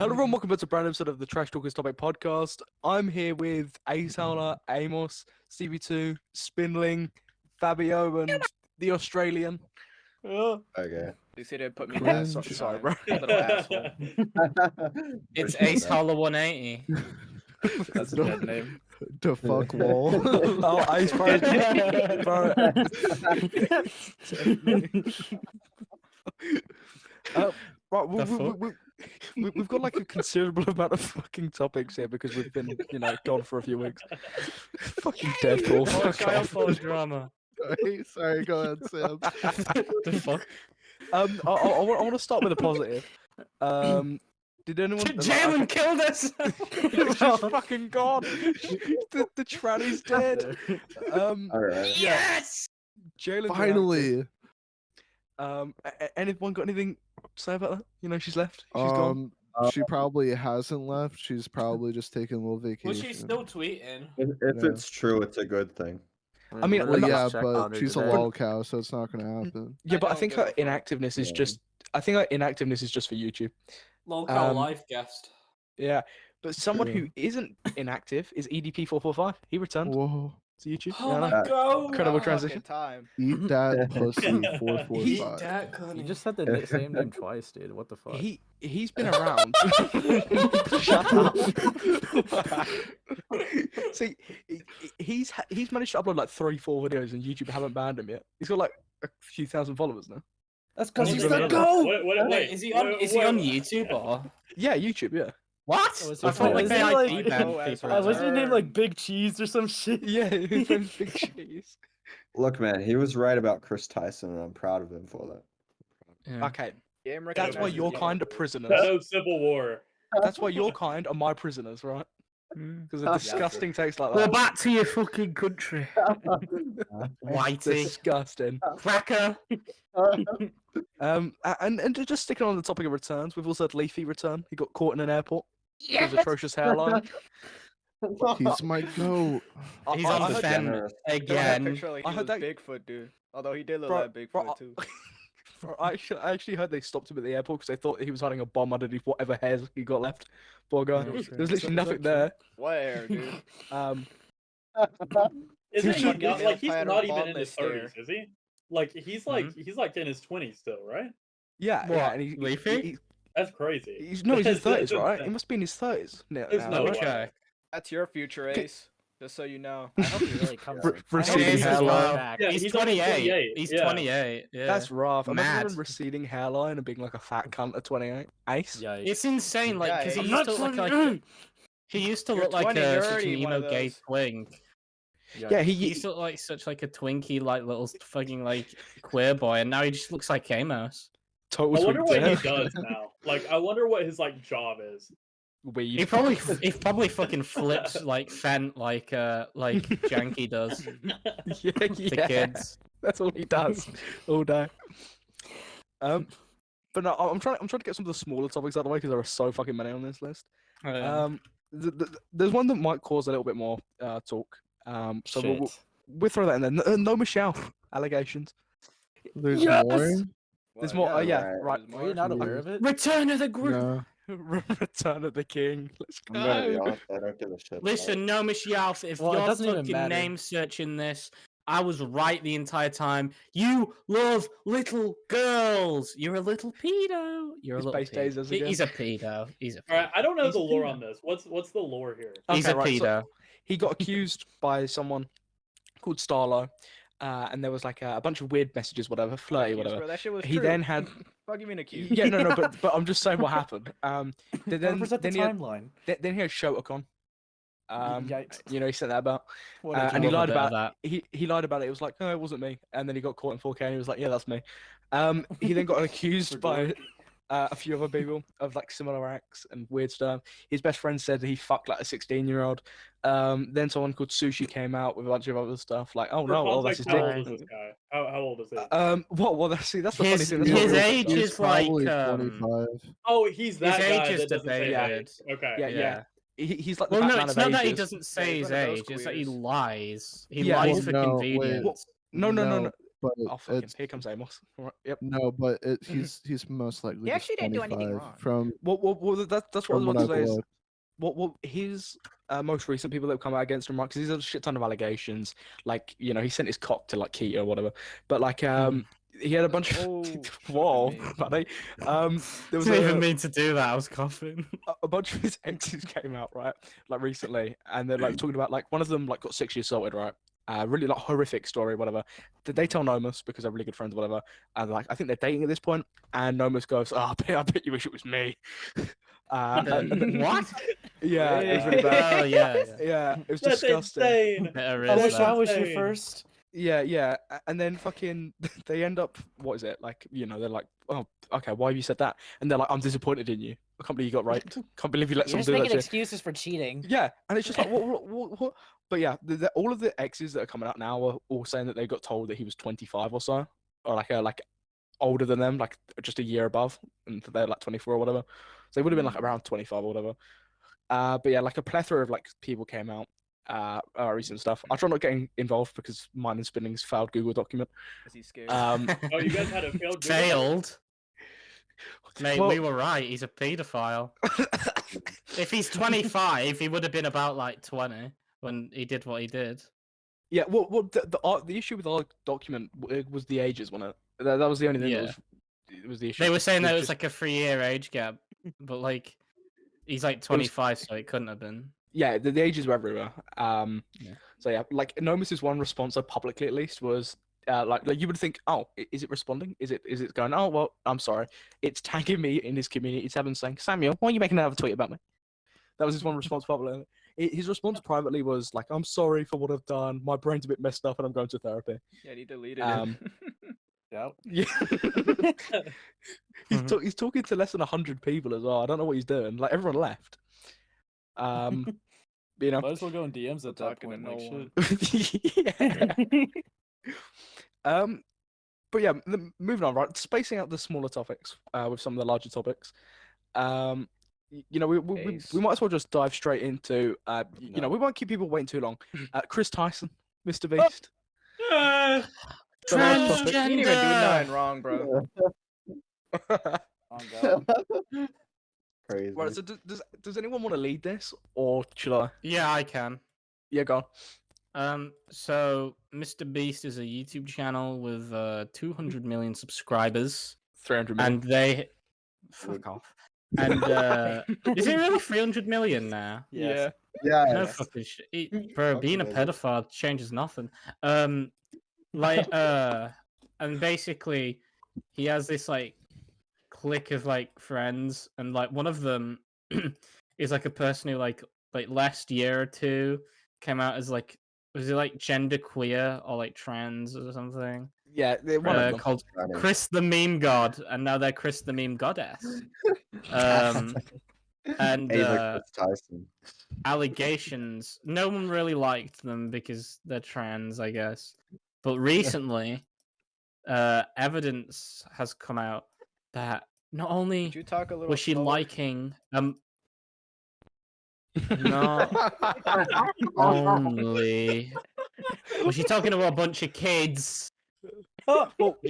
Hello everyone, welcome back to a brand new episode of the Trash Talkers Topic Podcast. I'm here with Ace Howler, Amos, CB2, Spinling, Fabio, and the Australian. Okay. They say they put me Cringe. down. Sorry, bro. Little asshole. It's Ace Howler 180. That's a dead name. The fuck lol. Oh, Ace, bro. Right, we've got like a considerable amount of fucking topics here because we've been, gone for a few weeks. Fucking Deadpool. More Fuck off. child drama. Sorry, go ahead, Sam. The fuck? I want to start with a positive. Did anyone? Jalyn killed us! She's fucking gone. The tranny's dead. Alright. Yes! Jalyn. Finally. Anyone got anything to say about that? She's left. She's gone. She probably hasn't left. She's probably just taking a little vacation. Was she still tweeting? If it's true, it's a good thing. I mean, Well, no, yeah, checked but on her she's a today. lolcow, so it's not gonna happen. Yeah, but I don't think give her a fuck. inactiveness is just. I think her inactiveness is just for YouTube. LolcowLive guest. Yeah, but someone who isn't inactive is EDP445. He returned Whoa. to YouTube. Oh Yeah, my no. god! Incredible transition. Time. Eat that pussy Eat 445. that, Cody. You just said the same name twice, dude. What the fuck? He's been around. Shut up. See, he's managed to upload like 3-4 videos, and YouTube haven't banned him yet. He's got like a few thousand followers now. That's because because he's he's the the goat. goat. Wait, is he on YouTube or? Yeah, YouTube. Yeah. What? Was I he- thought was like he they like- IP banned Oh, people. as Wasn't his name like Big Cheese or some shit? Yeah, his name's Big Cheese. Look, man, he was right about Chris Tyson, and I'm proud of him for that. Yeah. Okay, Game that's why recognizes you're game. kind of prisoners. Shadow Civil War. That's why you're kind are my prisoners, right? Because of disgusting takes like Go that. back to your fucking country. Whitey. Disgusting. Cracker. And just sticking on the topic of returns, we've also had Leafy return. He got caught in an airport. His atrocious hairline. He's my goat. He's I on heard- fan generous. again. Like I he heard was that- Bigfoot, dude. Although he did look Bro- like Bigfoot bro, too. Bro, I actually heard they stopped him at the airport because they thought he was hiding a bomb underneath whatever hairs he got left. Poor guy. No, There's literally nothing there. What hair, dude? Isn't he Fucking not, like he's Empire not even in Bombless his there. 30s, is he? Like he's like in his 20s still, right? Yeah, What, yeah. And he, Leafy? That's crazy. he's in his 30s, That's right? insane. He must be in his 30s. There's no way. Okay. That's your future, Ace. Just so you know. I hope he really comes. Re- back. receding I hope he comes hairline. back. Yeah, He's he's only 28. 28, He's yeah. 28. Yeah. That's rough. Imagine Mad. having receding hairline and being like a fat cunt at 28. Ace? Yikes. It's insane, like, Yeah, because he I'm used to look like he used to You're look like 20, a you're such an already one emo of gay those. twink. Yeah, He used to look like such like a twinky, like little fucking like queer boy, and now he just looks like Amos. total I wonder sweet what he dick. does now. Like I wonder what his like job is. Weed. He probably fucking flips like Fent like Janky does yeah, to yeah. kids. That's all he does all day. But no, I'm trying to get some of the smaller topics out of the way because there are so fucking many on this list. There's one that might cause a little bit more talk. So we'll throw that in there. No Michelle allegations. There's Yes! more? There's more. Yeah, right. right. There's Were you more. not aware of it? Return of the group. No. Return of the King. Let's I'm gonna be go. honest, I don't give a shit. Listen, no, Michelle, if Well, it you're doesn't even fucking matter. name searching this, I was right the entire time. You love little girls. You're a little pedo. You're a His little base days as pedo. a He's a pedo. He's a All right, I don't know He's the a lore pedo. on this. What's the lore here? He's Okay, a right, so- pedo. He got accused by someone called Starlo, and there was like a bunch of weird messages, whatever, flirty, Bro, whatever. that shit was He true. then had. Fuck you mean accused? Yeah, no, but I'm just saying what happened. Then Represent the then he had, timeline. then he had Shotacon. Yikes. He said that about. What a And he joke. lied Love a bit of about he lied about it. It was like, no, it wasn't me. And then he got caught in 4K and he was like, yeah, that's me. He then got accused by a few other people of like similar acts and weird stuff. His best friend said he fucked like a 16-year-old. Then someone called Sushi came out with a bunch of other stuff like, oh For no, well that's his context, how old dick. is this guy? How old is he? Well, that's the funny His- thing. That's his what- age He's is like, probably 25. Oh, he's that his guy age is that doesn't say debated. age. Okay. Yeah. He's like the Well, no, Batman it's of not that he ages. doesn't say he's his one of those age. It's that he queers. lies. He Yeah, lies well, for no, wait. convenience. No. but Oh fucking! it's Here comes Amos. Right, yep. no, but he's most likely. He actually just didn't do anything 25 wrong. From Well, that's what I from was what about to I've say. Is, looked. what his most recent people that have come out against him, right? Because he's a shit ton of allegations. Like, you know, he sent his cock to like Keto or whatever. But like, he had a bunch Oh, of should've whoa, been me. buddy. There was Didn't even mean to do that. I was coughing. a bunch of his exes came out, right? Like recently, and they're like talking about like one of them like got sexually assaulted, right? Really like horrific story, whatever. Did they tell Nomus because they're really good friends, whatever? And like I think they're dating at this point, and Nomus goes, "Oh, I bet you wish it was me." What? Yeah, it was really bad. Oh yeah. Yeah, it was That's disgusting. insane. There I is wish that. I was your insane. first. Yeah, and then fucking they end up, what is it? Like, you know, they're like, oh, okay, why have you said that? And they're like, I'm disappointed in you. I can't believe you got raped. Can't believe you let You're someone just do that making shit. excuses for cheating. Yeah, and it's just like, what? But yeah, all of the exes that are coming out now are all saying that they got told that he was 25 or so, or like older than them, like just a year above, and they're like 24 or whatever. So they would have been like around 25 or whatever. But yeah, like a plethora of like people came out. Recent stuff. I try not getting involved because mine and Spinning's failed Google document. Is he scared? Oh, you guys had a failed Google? Failed. Mate, Well- we were right. He's a paedophile. If he's 25, he would have been about like 20 when he did what he did. Yeah, well, the issue with our document was the ages, wasn't it? That was the only thing Yeah. that was the issue. They were saying that it was just- like a 3-year age gap, but like he's like 25, so it couldn't have been. yeah, the ages were everywhere. Yeah. So yeah, like Nomus's one response, publicly at least, was like you would think, oh, is it responding? Is it going? Oh well, I'm sorry. It's tagging me in his community tab and saying, Samuel, why are you making another tweet about me? That was his one response publicly. His response privately was like, I'm sorry for what I've done. My brain's a bit messed up, and I'm going to therapy. Yeah, he deleted Um, it. Yep. Yeah. He's talking to less than 100 people as well. I don't know what he's doing. Like everyone left. You know. Might as well go in DMs at that Talking to point. no Like, one. Yeah. But yeah, moving on, right? Spacing out the smaller topics with some of the larger topics. You know, we Ace. might as well just dive straight into. You know, we won't keep people waiting too long. Kris Tyson, MrBeast. The last topic. He didn't even do nothing wrong, bro. oh god. Crazy. Right, so does anyone want to lead this, or should I? Yeah, I can. Yeah, go on. So MrBeast is a YouTube channel with 200 million subscribers, 300 million. and they fuck off. And is it really 300 million now? Yes. Yeah. No fucking shit, bro. Being a pedophile changes nothing. Like and basically, he has this like clique of like friends, and like one of them is like a person who like last year or two came out as like, was it like gender queer or like trans or something? Yeah, one of them. Called Funny. Kris the Meme God, and now they're Kris the Meme Goddess. And He's like Kris Tyson. allegations. No one really liked them because they're trans, I guess. But recently, evidence has come out that not only Could you talk a little was she slower? liking not only was she talking to a bunch of kids,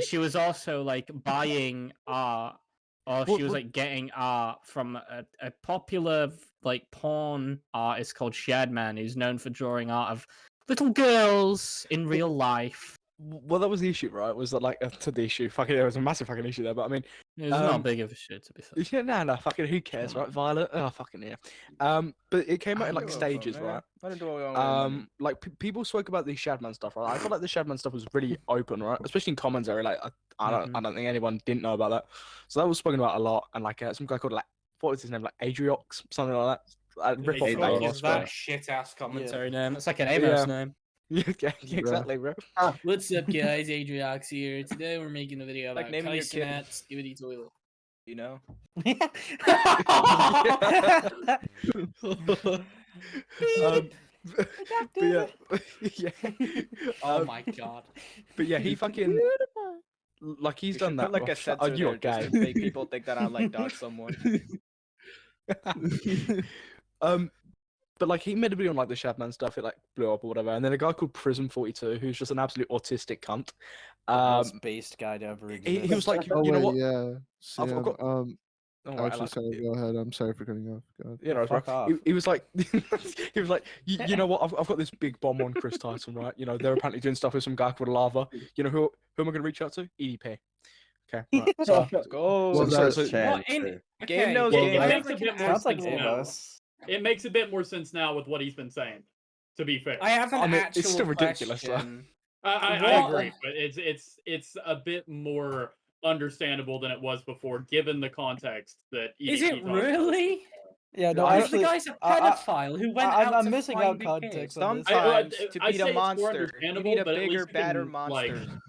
she was also like buying art, or she was like getting art from a popular like porn artist called Shadman, who's known for drawing art of little girls in real life. Well, that was the issue, right? Was that like to the issue? Fucking, there was a massive fucking issue there. But I mean, It was not big of a shit, to be fair. yeah, no, fucking, who cares, right? Violet, oh, fucking yeah. But it came out in like stages, right? Like people spoke about the Shadman stuff, right? I felt like the Shadman stuff was really open, right? Especially in commentary. Like I don't think anyone didn't know about that. So that was spoken about a lot, and like some guy called like, what was his name, like Adriox, something like that. Rip off Adriox. that. Is that shit ass commentary name? It's like an Yeah. Amos name. Yeah, exactly, bro. What's up, guys? Adriox here. Today we're making a video Like about naming your kid. cenat skibidi toilet. You know? But yeah, yeah. Oh my god. But yeah, he fucking like he's You done should that. put like a Oh, sensor you're there just gay. to make people think that I like dog someone. but like he made a video on like the Shadman stuff. It like blew up or whatever. And then a guy called Prism 42, who's just an absolute autistic cunt. Most based guy to ever exist. He was like, Oh you know wait, what? yeah. I've Sam, got- Oh, right, actually, like, sorry, go ahead. I'm sorry for cutting you off. Go ahead. you know, Fuck bro. off. He was like, he was like, you know what? I've got this big bomb on Kris Tyson, right? You know, they're apparently doing stuff with some guy called Lava. You know who am I going to reach out to? EDP. Okay, right. So, Let's go. Well, so- that's so- Chan, Well, in- sure. Game okay, knows well, game. it It makes makes a a bit more Sounds like sense all of now. us. It makes a bit more sense now with what he's been saying. To be fair, I have an I mean, actual it's still ridiculous, though. question. I Well- agree, but it's a bit more understandable than it was before, given the context that Is EDP it talked about. really? Yeah, no, What if actually, the guy's a I- pedophile who went out I'm to missing find out a kid? context on this. Sometimes I to say beat a it's more monster, you understandable, need a but at bigger, least you badder can, like- monster.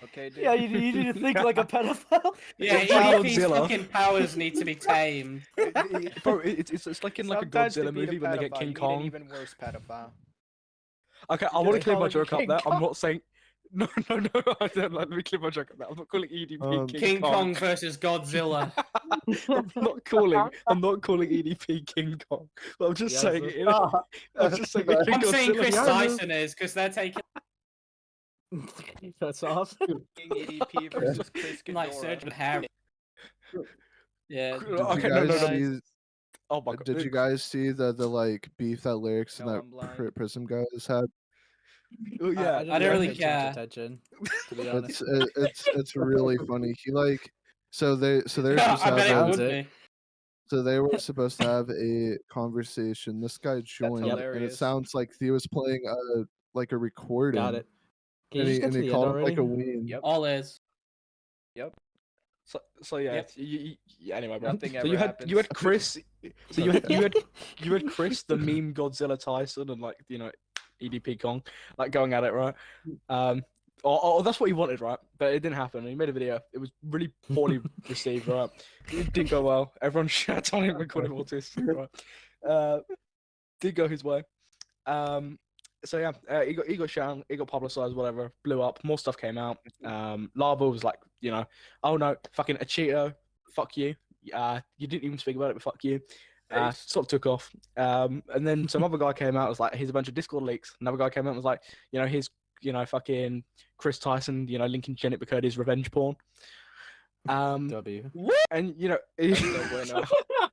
Okay, dude. Yeah, you need to think like a pedophile. Yeah, Godzilla. EDP's fucking powers need to be tamed. bro, it's like in like a Sometimes to Godzilla beat a movie when they get pedophile, King you need Kong. an even worse pedophile. Okay, I You want to just clear call my him joke up King there. I'm Kong. not saying. No, I don't like. Let me clear my joke up there. I'm not calling EDP King, King Kong versus Godzilla. I'm not calling EDP King Kong. But I'm just Yes, saying it's- it. I'm just saying. I'm saying Kris Godzilla. Tyson is because they're taking That's awesome. King EDP versus Chris like Ghidorah. Sergeant Harry. Yeah. Did Okay, you no, guys no, see? Oh my god. Did you guys see the like beef that Lyrics and No, that I'm blind. Prism guys had? Oh, yeah. I don't really pay too much care. attention, to be honest. It's really funny. He like they're I supposed to bet it have would it. be. so they were supposed to have a conversation. This guy joined, and it hilarious. sounds like he was playing a recording. Got it. Can And you he, just get and to he the end called him like a already? ween. Yep. All is. So yeah, Yep. yeah. Anyway, bro. Nothing So ever you had happens. Kris. So you had Kris, the meme Godzilla Tyson, and like EDP Kong, like going at it, right? Or that's what he wanted, right? But it didn't happen. He made a video. It was really poorly received, right? It didn't go well. Everyone shat on him and called him autistic, right? Did go his way. So yeah, he got shown, he got publicized, whatever, blew up. More stuff came out. Lava was like, oh no, fucking a Cheeto, fuck you. You didn't even speak about it, but fuck you. Sort of took off. And then some other guy came out, was like, here's a bunch of Discord leaks. Another guy came out and was like, here's fucking Kris Tyson, linking Janet McCurdy's revenge porn. W. And That's so bueno.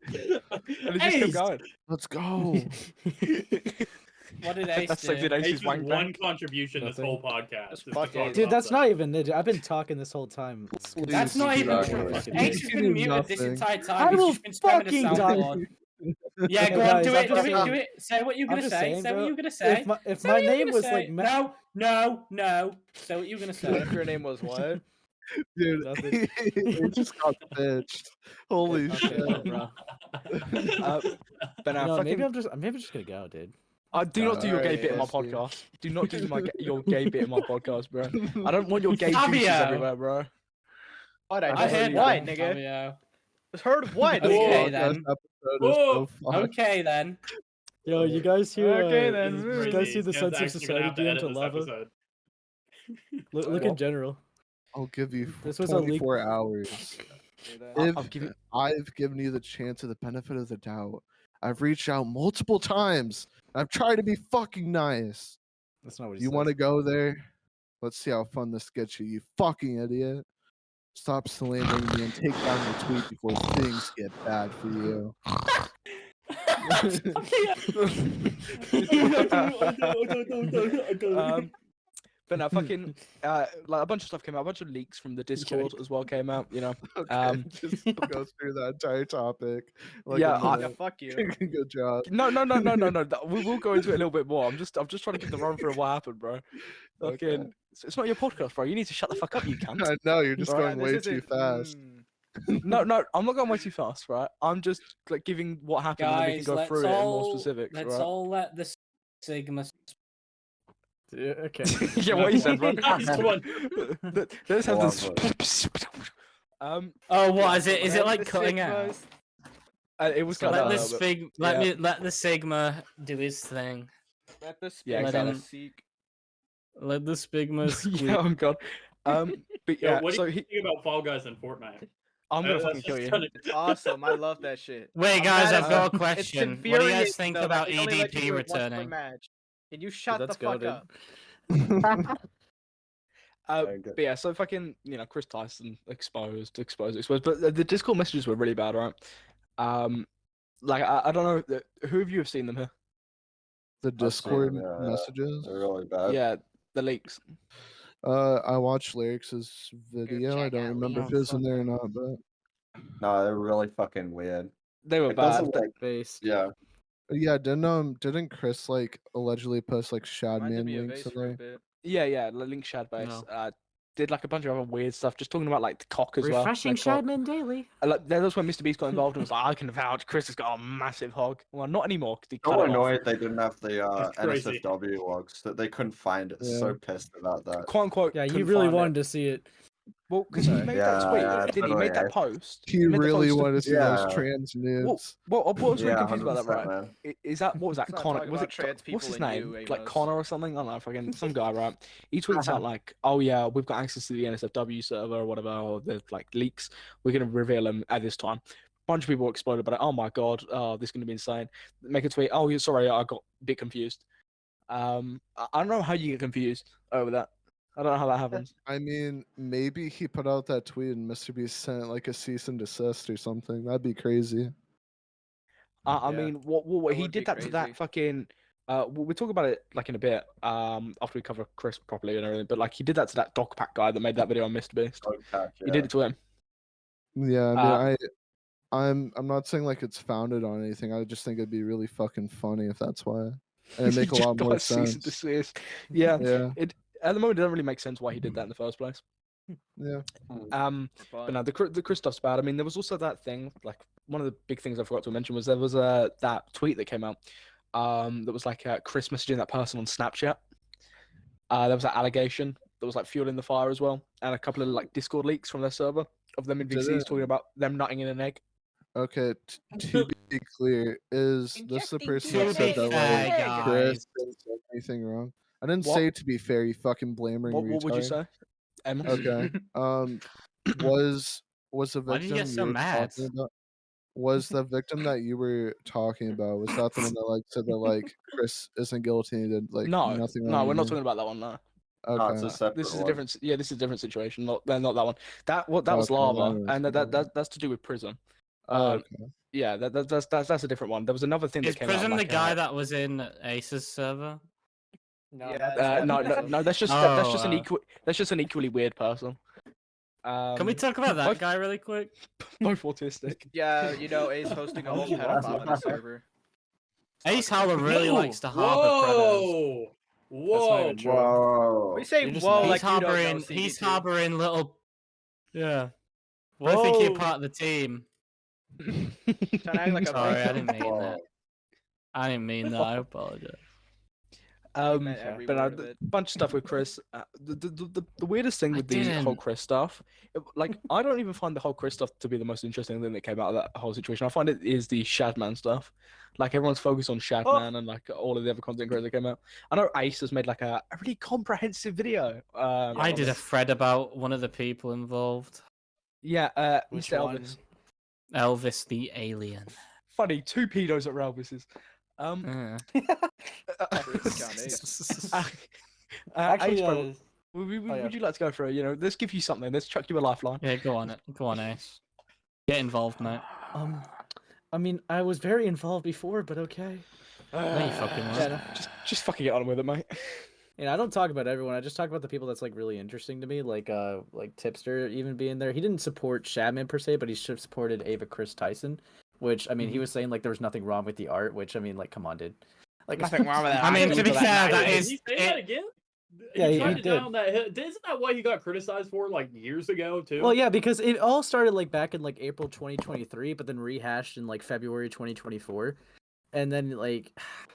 and it just kept going. Let's go. What did Ace That's do? like the Ace Ace's with wank one bank. contribution this Nothing. whole podcast. Just is to fuck talk Ace. Dude, about that's that. not even it. I've been talking this whole time. That's not even Exactly. true. Ace has been muted this Nothing. entire I time. He's will just been spamming fucking a die. soundboard. Yeah, go Hey, on, do guys, it, I'm do just it, do saying- it. Say what you're I'm gonna just say. saying, Say what bro, you're gonna say. If Say my what you're name gonna was say. like No. Say what you're gonna say. If your name was what? Dude, Nothing. he just got bitched. Holy Okay, shit. bro. But now, No, maybe fucking, I'm just gonna go, dude. do not do your gay Alright, bit in my yes, dude. podcast. Do not do your gay bit in my podcast, bro. I don't want your gay juices Fabio. everywhere, bro. What? I just heard what, that, nigga? Fabio. Heard what? Okay, Podcast then. episode is so fun. Okay then. Yo, you guys hear? Okay, then. This is You crazy. guys see the Ken's Sensitive actually gonna Society have to DM edit to this Lava? episode. Look in general. I'll give you This was a leak. 24 hours. I'll If give you- I've given you the chance of the benefit of the doubt, I've reached out multiple times. I've tried to be fucking nice. That's not what he You said. want to go there? Let's see how fun this gets you, you fucking idiot. Stop slandering me and take down your tweet before things get bad for you. But now, fucking, like a bunch of stuff came out. A bunch of leaks from the Discord as well came out. Okay, just go through that entire topic. Like Yeah, a Yeah, minute. fuck you. Good job. No. We will go into it a little bit more. I'm just trying to give the run through what happened, bro. Fucking, Okay. it's not your podcast, bro. You need to shut the fuck up, you cunt. I know you're just Right, going way too fast. No, I'm not going way too fast, right? I'm just like giving what happened, and then we can Guys, go let's through it in more all specifics, let's right? all let the Sigma. Yeah, okay. Yeah, what you said, bro. Nice one. Let's have this. Oh, what is it? Is it Let like the cutting out? Sigmas- It was kind Let of. the but- Spig, let the Sigma do his thing. Let the Yeah, Spigma exactly. seek. Let the Spigma squeak. Yeah, I'm God. But Yo, yeah, what do so you he. think about Fall Guys and Fortnite? I'm gonna That's fucking kill just you. gonna- It's awesome. I love that shit. Wait, I'm guys, mad I've at got a them. It's question. What do you guys infuriating, think though, that about they only let you EDP do it once per returning? match. Can you shut the that's fuck goated. up? But yeah, so fucking, Chris Tyson exposed. But the Discord messages were really bad, right? Like I don't know, who of you have seen them here? The I've seen Discord them, messages. They're really bad. Yeah, the leaks. I watched Lyrics' video. I check don't out remember if Lyrics. it was in there or not, but No, they're really fucking weird. They were It bad. doesn't like, Based. yeah. yeah, didn't Kris like allegedly post like Reminded shadman me of links Ace in for a there? bit. Yeah, the link shad base. Did like a bunch of other weird stuff, just talking about like the cock as well. Refreshing their cock. Shadman daily. Like that's when MrBeast got involved and was like, I can vouch, Chris has got a massive hog. Well, not anymore because he So cut it off. annoyed they didn't have the That's crazy. NSFW logs, that they couldn't find it. Yeah. So pissed about that. Quote unquote. Yeah, you couldn't really find it. wanted to see it. Well, because he made that tweet, Yeah, did he? totally, Made that eh? post. He made the really post- wanted to see Yeah. those trans nudes. What I was really Yeah, confused about that, 100%, right? man. Is that what was that? Let's not Connor? talk Was about it trans what's people his and name? you, Like Amos. Connor or something? I don't know. Fucking some guy, right? He tweets out like, "Oh yeah, we've got access to the NSFW server or whatever, or the like leaks. We're gonna reveal them at this time." Bunch of people exploded, but oh my god, this is gonna be insane. Make a tweet. Oh, sorry, I got a bit confused. I don't know how you get confused over that. I don't know how that happens. I mean, maybe he put out that tweet and MrBeast sent like a cease and desist or something. That'd be crazy. I Yeah, mean, what that he would be did that to that crazy. fucking. We'll talk about it like in a bit. After we cover Kris properly and everything. But like he did that to that Dogpack guy that made that video on MrBeast. Dogpack, He did it to him. Yeah, I mean, Uh, I'm not saying like it's founded on anything. I just think it'd be really fucking funny if that's why, and it'd make a He lot just more got cease and sense. desist. Yeah. Yeah, It at the moment it doesn't really make sense why he did that in the first place. yeah. But no, the Kris stuff's bad. I mean, there was also that thing. Like one of the big things I forgot to mention was there was that tweet that came out. That was like Kris messaging that person on Snapchat. There was that allegation that was like fueling the fire as well, and a couple of like Discord leaks from their server of them in Did VCs it? talking about them nutting in an egg. Okay, to be clear, is this the Injecting person To that DNA said be that fair, like Kris guys. didn't say anything wrong? I didn't What? say to be fair, you fucking blammering What would you retard. say, Emma? Okay. Was the Why did you victim get so were mad? talking about? Was the victim that you were talking about? Was that the one that like said that like Kris isn't guilty and did like No, nothing wrong? no, we're not here? talking about that one. No, No, it's Okay. a separate this is a one. different. Yeah, this is a different situation. Not that one. That was Okay, lava, that and is different. that's to do with Prism. Oh, Um, okay. Yeah, that's a different one. There was another thing Is that came out. Prism the like, guy that was in Ace's server? No, no, that's just an Oh. that's just an equally weird person. Can we talk about that both, guy really quick? both autistic. Yeah, Ace hosting a whole pedophile on the server. Ace Howler really Whoa, likes to harbor predators. Whoa! even true. Whoa. We say You're just whoa nice. like He's you don't know. harboring. He's CB2. harboring little. Yeah. What I think you're Whoa. part of the team. Trying to act like a Sorry, I victim. didn't mean that. I didn't mean that. I apologize. meant every But word of a it. bunch of stuff with Kris. The weirdest thing I with the whole didn't. Kris stuff, like I don't even find the whole Kris stuff to be the most interesting thing that came out of that whole situation. I find it is the Shadman stuff. Like everyone's focused on Shadman and like all of the other content creators that came out. I know Ace has made like a really comprehensive video. I on did a this. thread about one of the people involved. Yeah, Which Mr. one? Elvis. Elvis the Alien. Funny, two pedos at Elvis's. Actually, Ace, bro, would yeah. you like to go for it? Let's give you something. Let's chuck you a lifeline. Yeah, go on, Ace. Get involved, mate. I mean, I was very involved before, but okay. No, you fucking Yeah, weren't. no. Just fucking get on with it, mate. I don't talk about everyone. I just talk about the people that's like really interesting to me, like Tipster even being there. He didn't support Shadman per se, but he should have supported Ava Kris Tyson, which I mean, he was saying like there was nothing wrong with the art, which I mean, like, come on, dude. Like Nothing wrong with that. I mean, to be fair, that Did is. he say that again? Yeah, he tried to did. down that hill. Isn't that what he got criticized for like years ago too? Well, yeah, because it all started like back in like April 2023, but then rehashed in like February 2024. And then like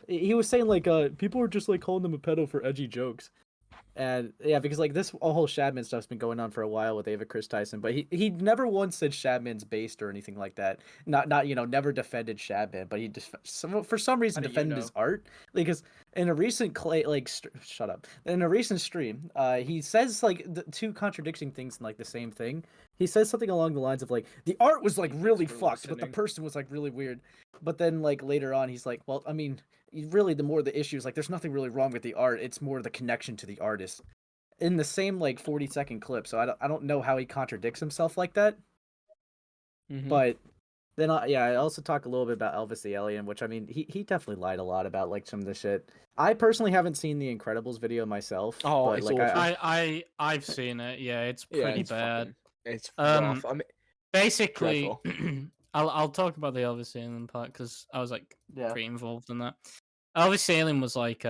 he was saying like people were just like calling him a pedo for edgy jokes. And yeah, because like this whole Shadman stuff's been going on for a while with Kris Tyson, but he never once said Shadman's based or anything like that. Not never defended Shadman, but he just for some reason defended his art. Because in a recent shut up. In a recent stream, he says like the two contradicting things in like the same thing. He says something along the lines of like the art was like really fucked, but the person was like really weird. But then like later on, he's like, well, I mean, really the more the issue is like there's nothing really wrong with the art. It's more the connection to the artist. In the same like 40-second clip, so I don't know how he contradicts himself like that. But then I also talk a little bit about Elvis the Alien, which I mean he definitely lied a lot about like some of the shit. I personally haven't seen the Incredibles video myself. Oh, but, it's like awful. I've seen it. Yeah, it's pretty bad. It's rough. I mean, basically, I'll talk about the Elvis Alien part because I was like Yeah. pretty involved in that. Elvis Alien was like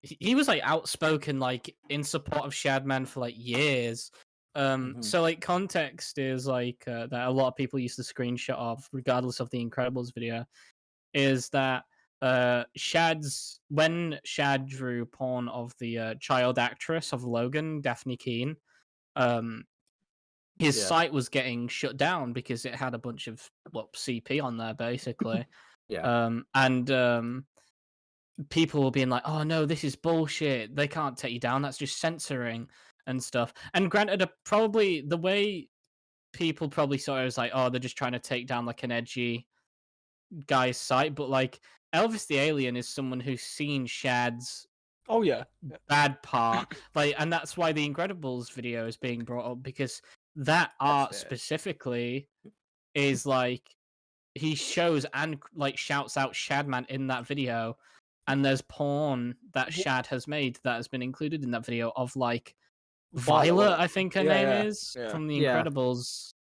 he was like outspoken like in support of Shadman for like years. So like context is like that a lot of people used to screenshot of regardless of the Incredibles video is that when Shad drew porn of the child actress of Logan, Daphne Keane, his site was getting shut down because it had a bunch of CP on there basically. And people were being like, oh no, this is bullshit, they can't take you down, that's just censoring and stuff. And granted, probably the way people probably saw it was like, oh, they're just trying to take down like an edgy guy's site, but like Elvis the Alien is someone who's seen Shad's bad part, like, and that's why the Incredibles video is being brought up, because that art specifically is like he shows and like shouts out Shadman in that video, and there's porn that Shad has made that has been included in that video of like Violet, I think her name is, from the Incredibles.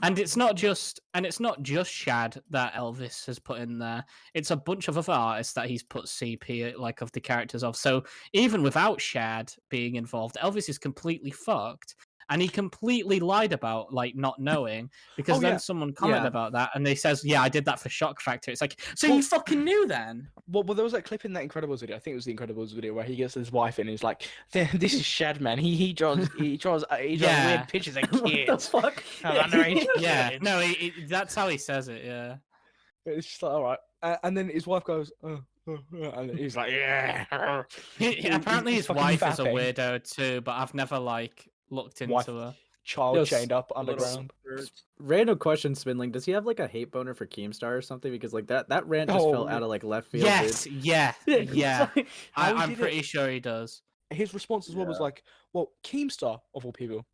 And it's not just Shad that Elvis has put in there. It's a bunch of other artists that he's put CP like of the characters of. So even without Shad being involved, Elvis is completely fucked. And he completely lied about like not knowing, because then someone commented about that and they says, yeah, I did that for shock factor. It's like, so you fucking knew then? Well, there was that clip in that Incredibles video. I think it was the Incredibles video where he gets his wife in and he's like, "This is Shadman. He draws weird pictures of kids." What the fuck? Underage kids." No, that's how he says it. Yeah, it's just like, all right. And then his wife goes, and he's like, "Yeah." Apparently, his fucking wife is a fapping. weirdo too, but I've never like looked into her. Child chained up underground. Random question, Spindling. Does he have like a hate boner for Keemstar or something? Because like that rant just fell out of like left field. Yes, dude. yeah. How I'm did pretty sure he does. His response as well was like, "Well, Keemstar of all people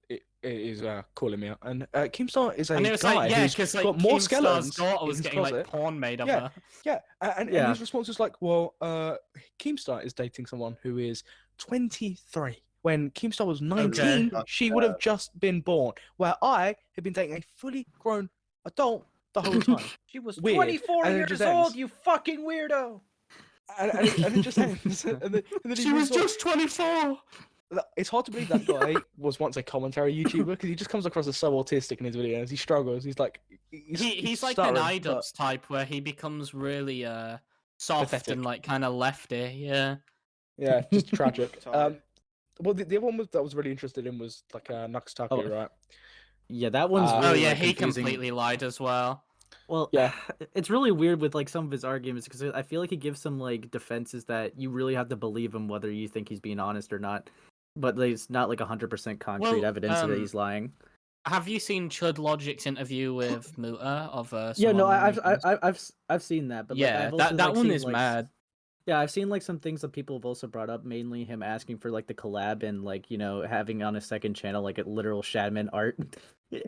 is calling me out, and Keemstar is a And it was guy like, yeah, who's because like got more Keemstar's skeletons daughter in was his getting like closet." porn made of Yeah. her. Yeah, and his response was like, "Well, Keemstar is dating someone who is 23. When Keemstar was 19, she would have just been born. Where I have been dating a fully grown adult the whole time." She was Weird. 24 And it years just old, ends. you fucking weirdo. And it just ends. And then he She was moves on. just 24. It's hard to believe that guy was once a commentary YouTuber, because he just comes across as so autistic in his videos. He struggles. He's like, He's like an iDubbbz type where he becomes really soft Pathetic. and like kind of lefty. Yeah. Yeah, just tragic. Sorry. Well, the other one that I was really interested in was like Nuxtaki, right? Yeah, that one's. Oh, really, yeah, like, he confusing. completely lied as well. Well, Yeah. it's really weird with like some of his arguments, because I feel like he gives some like defenses that you really have to believe him whether you think he's being honest or not. But it's not like 100% concrete evidence that he's lying. Have you seen Chud Logic's interview with Muta of Yeah, no, I've I've seen that, but yeah, like, I've also, that like, one seen, is like, mad. Yeah, I've seen like some things that people have also brought up, mainly him asking for like the collab and like, you know, having on a second channel like a literal Shadman art.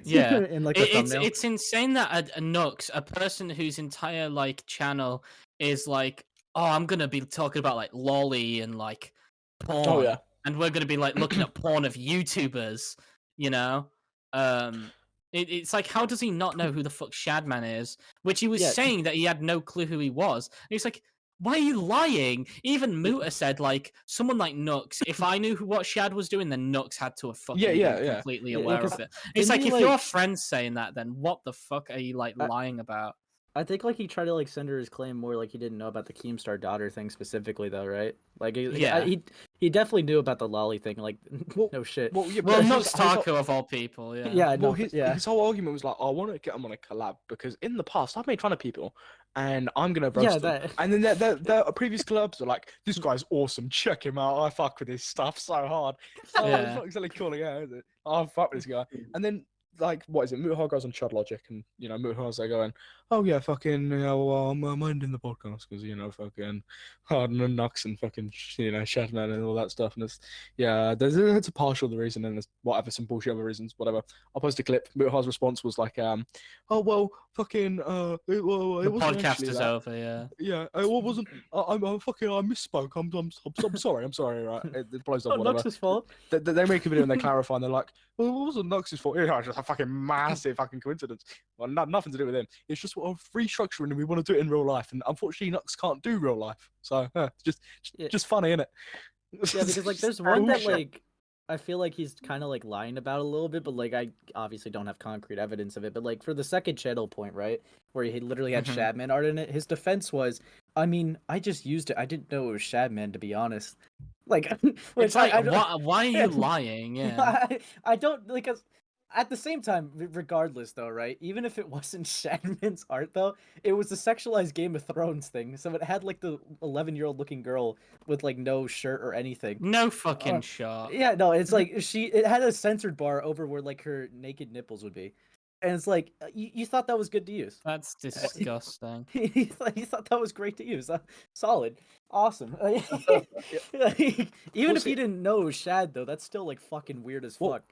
Yeah, in like the thumbnail. it's insane that a Nux, a person whose entire like channel is like, oh, I'm gonna be talking about like lolly and like porn. Oh yeah. And we're gonna be like looking at porn of YouTubers, you know. It's like, how does he not know who the fuck Shadman is? Which he was saying that he had no clue who he was. And he's like, why are you lying? Even Muta said, like, someone like Nux, if I knew what Shad was doing, then Nux had to have fucking been completely aware of it. It's like, if your friend's saying that, then what the fuck are you, like, lying about? I think, like, he tried to, like, center his claim more like he didn't know about the Keemstar daughter thing specifically, though, right? Like, he He definitely knew about the lolly thing. Like, Well- no shit. Well, yeah, Well, but not his- Taco of all people. Yeah. yeah, Well, no, his, yeah. his whole argument was like, I want to get him on a collab because in the past I've made fun of people, and I'm gonna roast Yeah, them. that. And then their previous collabs are like, this guy's awesome. Check him out. I fuck with his stuff so hard. So Yeah. it's not exactly calling out, is it? I fuck with this guy. And then like, what is it? Muha goes on Chud Logic, and Muha's there going, oh yeah, fucking, I'm minding the podcast because fucking hard and Nux and fucking shadman and all that stuff. And it's a partial the reason, and there's whatever some bullshit other reasons, whatever. I'll post a clip. Muha's response was like, oh well, fucking, it The wasn't podcast actually is that. over. Yeah. Yeah, it wasn't. I misspoke. I'm sorry. I'm sorry. Right, it blows up. Oh, Whatever. Nux's fault. They make a video and they clarify and they're like, well, it wasn't Nux's fault. Yeah, it's just a fucking massive fucking coincidence. Well, nothing to do with him. It's just restructuring and we want to do it in real life. And unfortunately, Nux can't do real life. So it's just funny, isn't it? Yeah, because like there's one that like I feel like he's kind of like lying about a little bit, but like I obviously don't have concrete evidence of it. But like for the second channel point, right, where he literally had Shadman art in it, his defense was, I mean, I just used it. I didn't know it was Shadman, to be honest. Like, It's like, I don't- why are you lying? Yeah. I don't like. At the same time, regardless though, right? Even if it wasn't Shadman's art though, it was the sexualized Game of Thrones thing. So it had like the 11-year-old looking girl with like no shirt or anything. No fucking shot. Yeah, no, it's like it had a censored bar over where like her naked nipples would be. And it's like you thought that was good to use. That's disgusting. you thought that was great to use. Solid. Awesome. Even if you didn't know it was Shad though, that's still like fucking weird as fuck.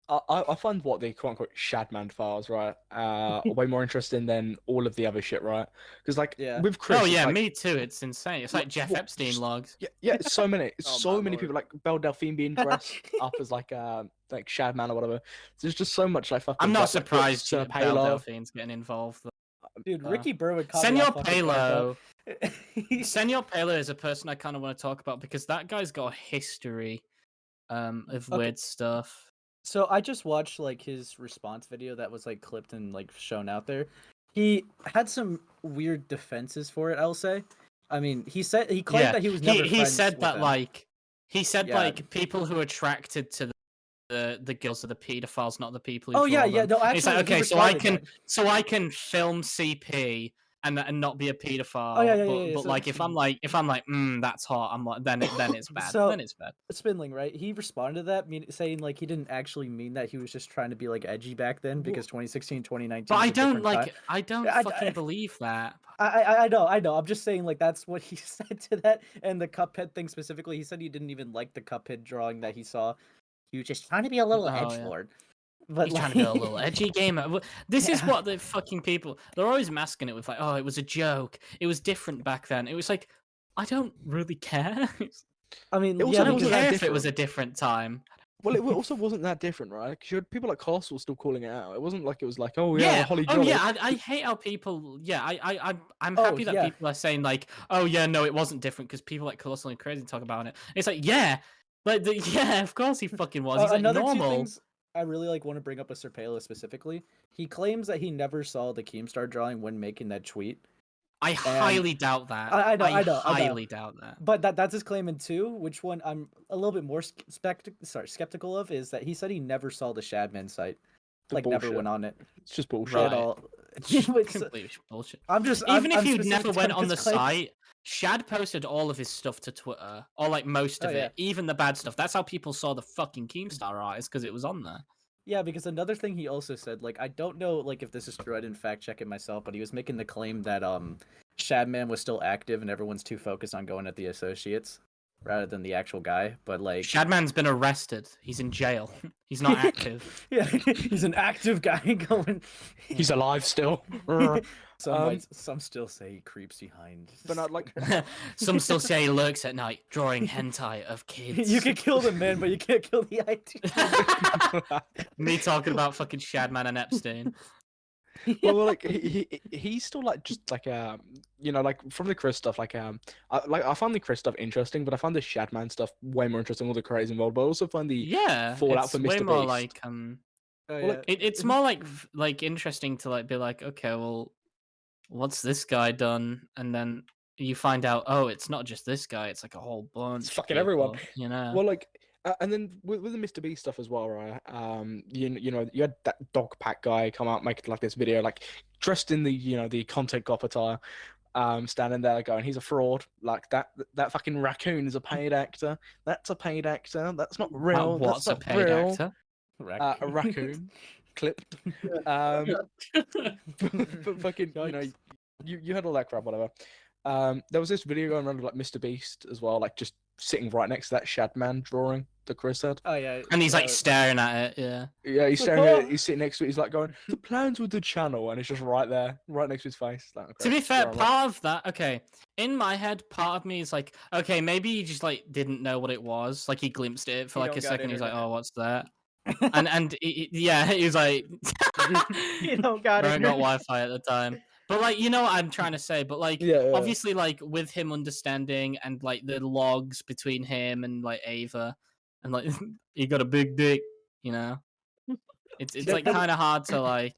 I find what they quote unquote Shadman files, right, way more interesting than all of the other shit, right? Because like with Kris, Oh it's yeah, like, me too. It's insane. It's like Jeff Epstein logs. yeah, it's so many, Oh, my people lord. like Belle Delphine being dressed up as like Shadman or whatever. There's just so much like fucking. I'm not like, surprised Sir Belle Palo. Delphine's getting involved. Dude, Ricky Berwick caught me Senor off fucking guard, Palo. though. Senor Palo is a person I kind of want to talk about because that guy's got a history of weird stuff. So I just watched like his response video that was like clipped and like shown out there. He had some weird defenses for it, I'll say. I mean, he claimed that he was never he friends said with that them. like he said Yeah. like people who are attracted to the girls are the pedophiles, not the people who Oh yeah, draw yeah, them. no, actually, It's like, he okay, responded so that. I can film CP and not be a pedophile. Oh, yeah, but so- like if I'm like that's hot, I'm like then it's bad. So- then it's bad. Spindling, right? He responded to that, saying like he didn't actually mean that. He was just trying to be like edgy back then because 2016, 2019. But was I a don't different like time. I don't I- fucking believe that. I know. I'm just saying like that's what he said to that, and the Cuphead thing specifically. He said he didn't even like the Cuphead drawing that he saw. He was just trying to be a little Oh, yeah. edgelord. But He's trying to be a little edgy gamer. This is what the fucking people they're always masking it with like, oh, it was a joke. It was different back then. It was like, I don't really care. I mean, It also yeah, I don't wasn't because- that care if it was a different. different time. Well, it also wasn't that different, right? Because you had people like Castle still calling it out. It wasn't like it was like, oh yeah, Holly Oh Jolly. yeah, I hate how people. Yeah, I'm Oh, happy that yeah. people are saying like, oh yeah, no, it wasn't different because people like Colossal and Crazy talk about it. It's like, yeah, like yeah, of course he fucking was. He's like another normal. two things I really like want to bring up with Serpala specifically. He claims that he never saw the Keemstar drawing when making that tweet. I highly doubt that. I know. highly doubt that. But that's his claim in two. Which one I'm a little bit more skeptical of is that he said he never saw the Shadman site, The like never bullshit. went on it It's just bullshit. Right. at all. Complete bullshit. I'm just Even if I'm you specific never to went on the his claim. site, Shad posted all of his stuff to Twitter, or like most of Oh, yeah. it, even the bad stuff. That's how people saw the fucking Keemstar artist because it was on there. Yeah, because another thing he also said, like I don't know, like if this is true, I didn't fact check it myself, but he was making the claim that Shadman was still active and everyone's too focused on going at the associates rather than the actual guy. But like, Shadman's been arrested. He's in jail. He's not active. yeah, he's an active guy going. He's alive still. Some still say he creeps behind. But not like Some still say he lurks at night drawing hentai of kids. You can kill the man, but you can't kill the idea. Me talking about fucking Shadman and Epstein. well, like he's still like just like like from the Kris stuff I find the Kris stuff interesting, but I find the Shadman stuff way more interesting. All the creators involved, but I also find the Yeah, Fallout it's for way Mr. more Beast. like Oh, Well, yeah. it's more like interesting to like be like, okay, well, what's this guy done? And then you find out, oh, it's not just this guy; it's like a whole bunch. It's of fucking everyone. people, you know. Well, like, and then with the MrBeast stuff as well, right? You know, you had that Dogpack guy come out making like this video, like dressed in the the content cop attire, standing there going, he's a fraud. Like that fucking raccoon is a paid actor. That's a paid actor. That's not real. What's That's a not paid real. actor? A raccoon clipped. But fucking, you had all that crap, whatever. There was this video going around of like MrBeast as well, like just sitting right next to that shadman drawing that Kris had. Oh yeah. And he's like staring at it. Yeah. Yeah, he's staring at it. He's sitting next to it. He's like going, the plans with the channel, and it's just right there, right next to his face. Like, okay, To be fair, right, part of that, okay, in my head, part of me is like, okay, maybe he just like didn't know what it was. Like he glimpsed it for You like don't a got second. He's like, internet. oh, what's that? and yeah, he was like, You don't got I it. ain't got Wi-Fi at the time. But like, you know what I'm trying to say. But like, Yeah. obviously, like with him understanding and like the logs between him and like Ava, and like he got a big dick, you know. It's like kind of hard to like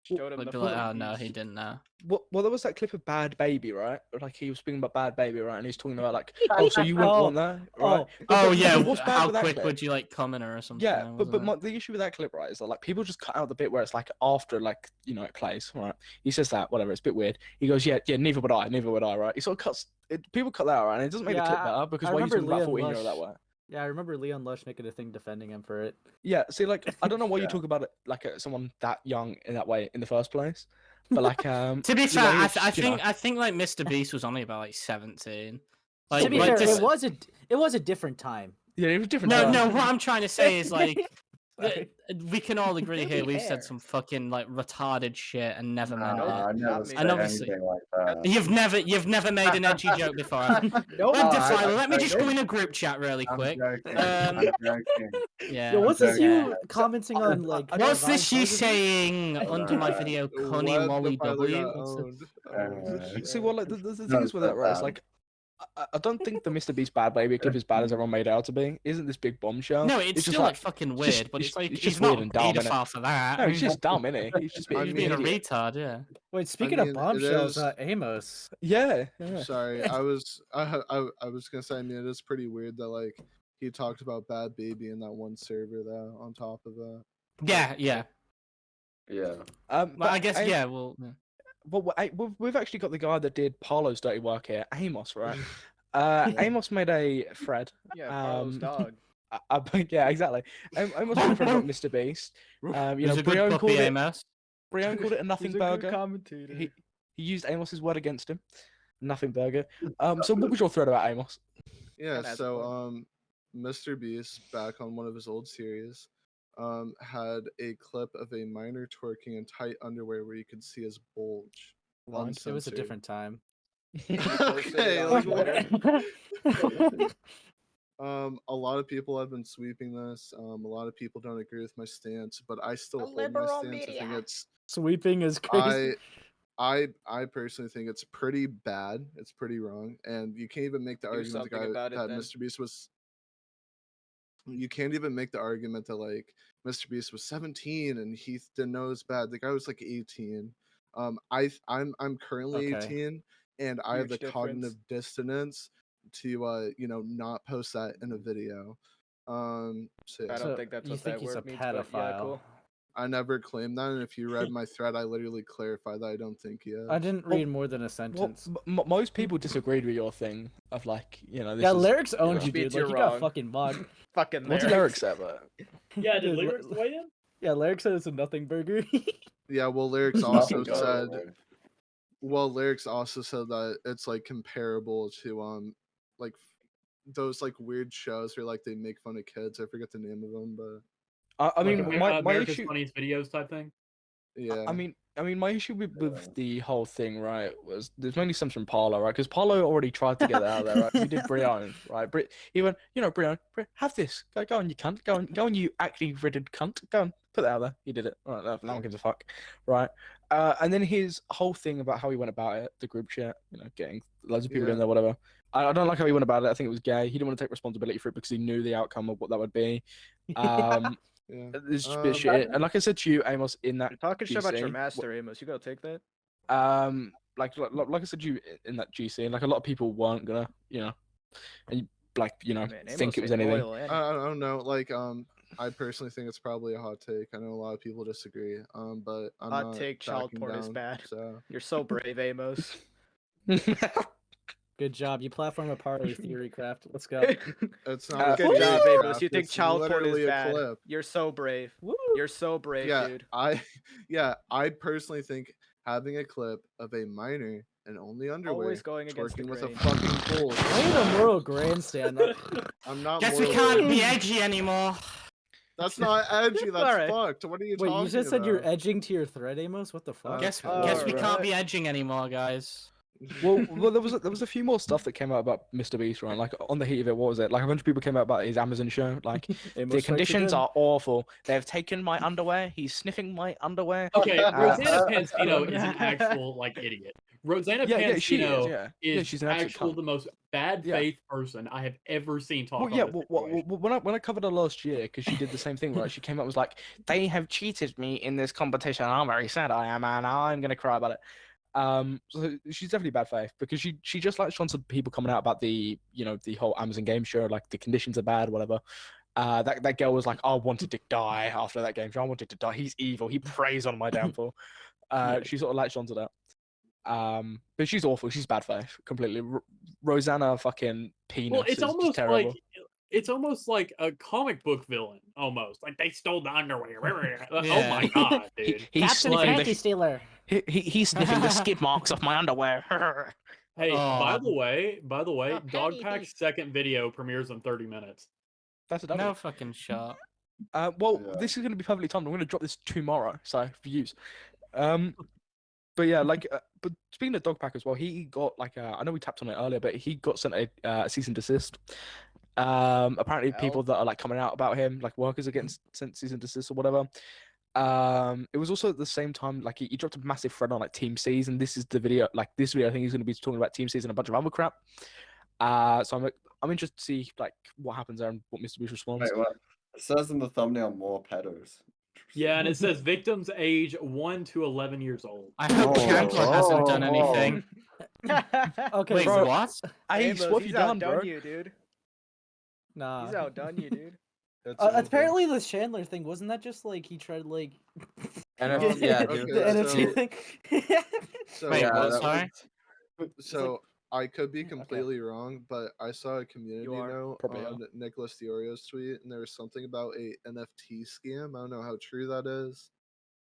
Showed him the be like, oh foot no, piece. he didn't know. Well, there was that clip of Bad Baby, right? Like he was speaking about Bad Baby, right? And he's talking about like, oh, so you wouldn't want that, right? Oh yeah, what's bad how with that quick clip? would you like comment or something? Yeah, wasn't it? but the issue with that clip, right, is that like people just cut out the bit where it's like after like it plays, right? He says that, whatever, it's a bit weird. He goes, yeah, neither would I, right? He sort of cuts it, people cut that out, right? And it doesn't make the clip better because why are you talking about 14-year-old that way? Yeah, I remember Leon Lush making a thing defending him for it. Yeah, see, like I don't know why you talk about it like someone that young in that way in the first place, but like to be fair, I think like MrBeast was only about like 17. Like, to be fair, it was a different time. Yeah, it was different. No, what I'm trying to say is like we can all agree here. We've said some fucking like retarded shit and never meant it. I never said And obviously, anything like that. you've never made an edgy joke before. Nope. Defiler, let me just go in a group chat really I'm quick. joking. I'm joking. Yeah. Yo, what's this joking. you commenting on like? What's Vine this you poses? saying under my video, Connie Wally W? See, well, like the thing is with that, right? It's like I don't think the MrBeast Bad Baby clip is bad as everyone made it out to be. Isn't this big bombshell? No, it's just still like fucking weird, just- but it's- it's like it's he's just not weird a and dumb, innit? pedophile for that. No, he's just dumb, innit? He's just He's being a idiot. retard, yeah. Wait, speaking mean, of it bombshells, is- Amos. Yeah. Sorry, I was gonna say. I mean, it is pretty weird that like he talked about Bad Baby in that one server though. On top of that, Yeah. Yeah. Well, I guess yeah. Well, yeah. Well, we've actually got the guy that did Paulo's dirty work here, Amos, right? Amos made a thread. Yeah, Carlos dog. Yeah, exactly. Amos made a thread about MrBeast. He's a good puppy, Amos. Brian called it a nothing He's a burger. good commentator. He used Amos's word against him. Nothing burger. So what was your thread about Amos? yeah. that's So MrBeast back on one of his old series, had a clip of a minor twerking in tight underwear where you could see his bulge. It was a uncensored. different time. Okay, on like, a lot of people have been sweeping this. A lot of people don't agree with my stance, but I still hold my stance. I think it's Sweeping is crazy. I personally think it's pretty bad. It's pretty wrong, and you can't even make the Do argument something about it, that then. MrBeast was. You can't even make the argument that like MrBeast was 17 and he didn't know it was bad. The guy was like 18. I'm currently Okay. 18, and I have the Huge cognitive dissonance to not post that in a video. So yeah. I So don't think that's you what think that he's a word means, but yeah, pedophile? cool. I never claimed that, and if you read my thread, I literally clarified that I don't think he is. I didn't Well- read more than a Well, sentence. most people disagreed with your thing of like, this Yeah, is... lyrics owned Which you, dude. means Like you're you got wrong. fucking mugged. Fucking What's lyrics. lyrics ever? Yeah, did Dude, lyrics li- weigh in? Yeah, lyrics said it's a nothing burger. Yeah, well, lyrics also Nothing said. goes. Lyrics also said that it's like comparable to like those like weird shows where like they make fun of kids. I forget the name of them, but I mean, Like, my America's issue. Funniest Videos type thing. yeah. I mean, my issue with the whole thing, right, was there's mainly stems from Paulo, right? Because Paulo already tried to get it out there, right? He did Brian, right? He went, Brian, have this. Go on, you cunt. Go on, you acne-ridden cunt. Go on, put that out there. He did it. All right, no one gives a fuck, right? And then his whole thing about how he went about it, the group chat, getting loads of people in Yeah. there, whatever. I don't like how he went about it. I think it was gay. He didn't want to take responsibility for it because he knew the outcome of what that would be. yeah. This is a bit shit. And like I said to you, Amos, in that You're talking shit about your PC, master, Amos. You gotta take that. like I said you in that GC, and like a lot of people weren't gonna, and Man, think it was Amos ain't anything. loyal, ain't he? I don't know. Like, I personally think it's probably a hot take. I know a lot of people disagree. But I'm Hot not take, child backing porn is down, bad. So You're so brave, Amos. Good job. You platform a party theory craft. Let's go. it's not. Good a job, theory Amos. craft, You think it's child porn is literally a bad? clip. You're so brave. Woo! You're so brave, Yeah, dude. I personally think having a clip of a minor in only underwear Always going against the twerking with a grain. fucking bull. Way to moral grandstand. I'm not. Guess we morally can't be right. edgy anymore. That's not edgy. That's Alright. fucked. What are you Wait, talking you just said you're about? edging to your thread, Amos? What the fuck? Guess Okay. we can't Alright. be edging anymore, guys. well, there was a few more stuff that came out about MrBeast, right? Like on the heat of it, what was it? Like a bunch of people came out about his Amazon show. Like Amos the strikes conditions again. are awful. They've taken my underwear. He's sniffing my underwear. Okay, Rosanna Pansino is an actual idiot. Rosanna Yeah, she is. Pansino Yeah, is she's an absolute actually cunt. the most bad Yeah. faith person I have ever seen talk. Well, on yeah. this Well, situation. when I covered her last year, because she did the same thing, right? She came out and was like, "They have cheated me in this competition. I'm very sad. I am, and I'm gonna cry about it." So she's definitely bad faith because she just latched on to people coming out about the the whole Amazon game show, like the conditions are bad, whatever. That girl was like, I wanted to die after that game show. I wanted to die. He's evil. He preys on my downfall. She sort of latched onto that. But she's awful. She's bad faith completely. Rosanna fucking penis. Well, it's is just almost terrible. like it's almost like a comic book villain. Almost like they stole the underwear. Oh Yeah. my god, dude! He's sniffing the Stealer. he's sniffing the skid marks off my underwear. Hey, by Aw. the way, Oh, Penny Dogpack's Beast. second video premieres in 30 minutes. That's a W. No fucking shot. Well, Yeah. this is going to be perfectly timed. I'm going to drop this tomorrow, so for use. But yeah, but speaking of Dogpack as well, he got I know we tapped on it earlier, but he got sent a cease and desist. Apparently, people that are coming out about him, like workers, are getting sent cease and desist or whatever. It was also at the same time he dropped a massive thread on Team C's, and this is the video. This video, I think he's going to be talking about Team C's and a bunch of other crap. So I'm interested to see what happens there and what MrBeast responds. Wait, what? It says in the thumbnail more pedos. Yeah, and it says victims age 1 to 11 years old. I hope Oh, Chandler hasn't done oh. anything. Okay, Wait, bro. what? Ace, Amos, what have he's you done, outdone bro? you, dude. nah. He's outdone you, dude. It's over. Apparently, the Chandler thing wasn't that just he tried NFT, yeah, okay, dude. the NFT thing. So, Wait, yeah, what? that Sorry? So I could be Okay. completely wrong, but I saw a community You are. note Probably on Nicholas Diorio's tweet, and there was something about a NFT scam. I don't know how true that is.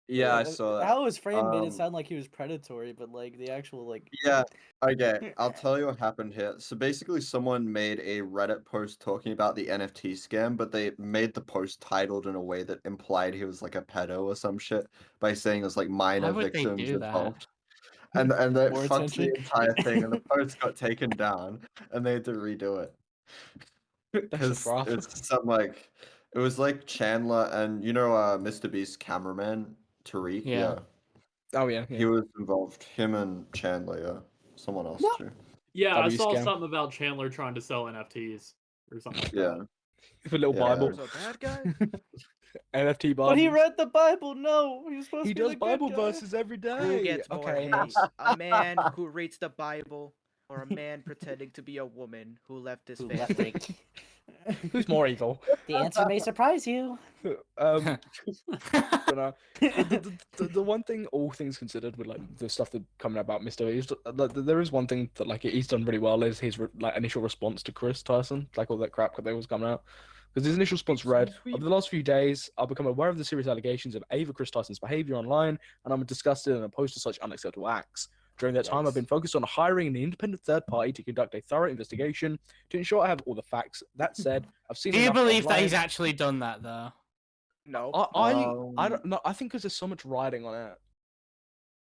Yeah, I saw that. How it was framed made it Um, sound like he was predatory, but the actual Yeah, okay. I'll tell you what happened here. So basically, someone made a Reddit post talking about the NFT scam, but they made the post titled in a way that implied he was a pedo or some shit by saying it was minor would they victims do that? involved. And that More fucked attention? the entire thing, and the post got taken down, and they had to redo it. Because rough. it's some it was Chandler and MrBeast cameraman Tariq. Yeah. Oh yeah. He was involved. Him and Chandler, yeah. Someone else too. Yeah, W I saw scam. something about Chandler trying to sell NFTs or something like Yeah. that. With a little Yeah. Bible, There's a bad guy. NFT Bible. But he read the Bible. No, he was supposed He to be does the good Bible guy. verses every day. Who gets more okay, hate? A man who reads the Bible, or a man pretending to be a woman who left his family? who's more evil? The answer may surprise you. But the one thing, all things considered, with the stuff that coming out about MrBeast, there is one thing that he's done really well is his initial response to Kris Tyson, all that crap that was coming out. Because his initial response read, over the last few days, I've become aware of the serious allegations of Kris Tyson's behavior online, and I'm disgusted and opposed to such unacceptable acts. During that time, I've been focused on hiring an independent third party to conduct a thorough investigation to ensure I have all the facts. That said, I've seen. Do you enough believe that online. he's actually done that though? No. I don't know. I think because there's so much riding on it.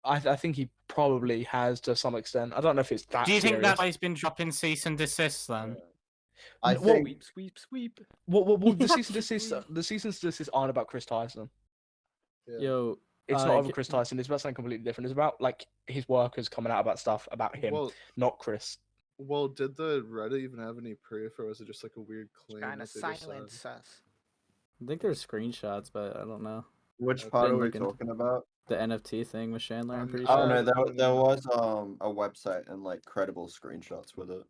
I think he probably has to some extent. I don't know if it's that. Do you think serious. that's why he's been dropping cease and desist then? I Well, think Sweep. Well, the cease and desist aren't about Kris Tyson. Yeah. Yo, It's not over Kris Tyson. It's about something completely different. It's about his workers coming out about stuff about him, Well, not Kris. did the Reddit even have any proof, or was it just a weird claim? Trying to that they just said? silence us. I think there's screenshots, but I don't know. which Okay. part are Didn't we look into- talking about? The NFT thing with Chandler, I'm pretty I sure. don't know. There was a website and like credible screenshots with it.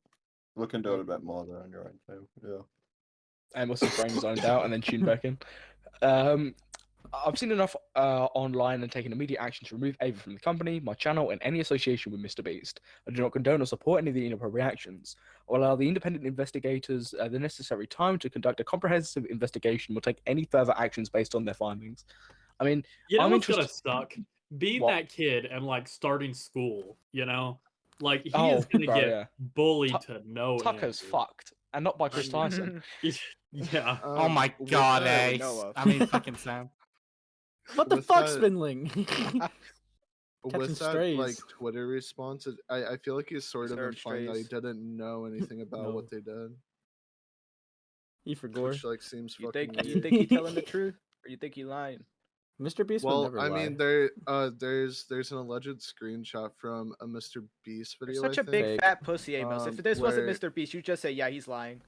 Look into it a bit more though on your own too. Yeah. Amos's brain zoned out and then tuned back in. I've seen enough online and taken immediate action to remove Ava from the company, my channel, and any association with MrBeast. I do not condone or support any of the inappropriate actions. I will allow the independent investigators the necessary time to conduct a comprehensive investigation. Will take any further actions based on their findings. I mean, You know I'm what's gonna interested. suck? Being What? that kid and like starting school, you know? Like he Oh, is gonna bro, get yeah. bullied to no Tucker's end. fucked, and not by Kris Tyson. Yeah. Oh my with god, that- Ace. know of. I mean, fucking Sam. What the with fuck, that- Spinling? Catching With that strays. like Twitter response, I feel like he's sort of Serve implying that he strays. didn't know anything about No. what they did, He for gore. which like seems You fucking think weird. he telling the truth, or you think he lying? MrBeast would Well, never I lie. mean, there's an alleged screenshot from a MrBeast You're video. such I a big think. fat pussy, Amos. If this wasn't where- MrBeast, you just say, yeah, he's lying.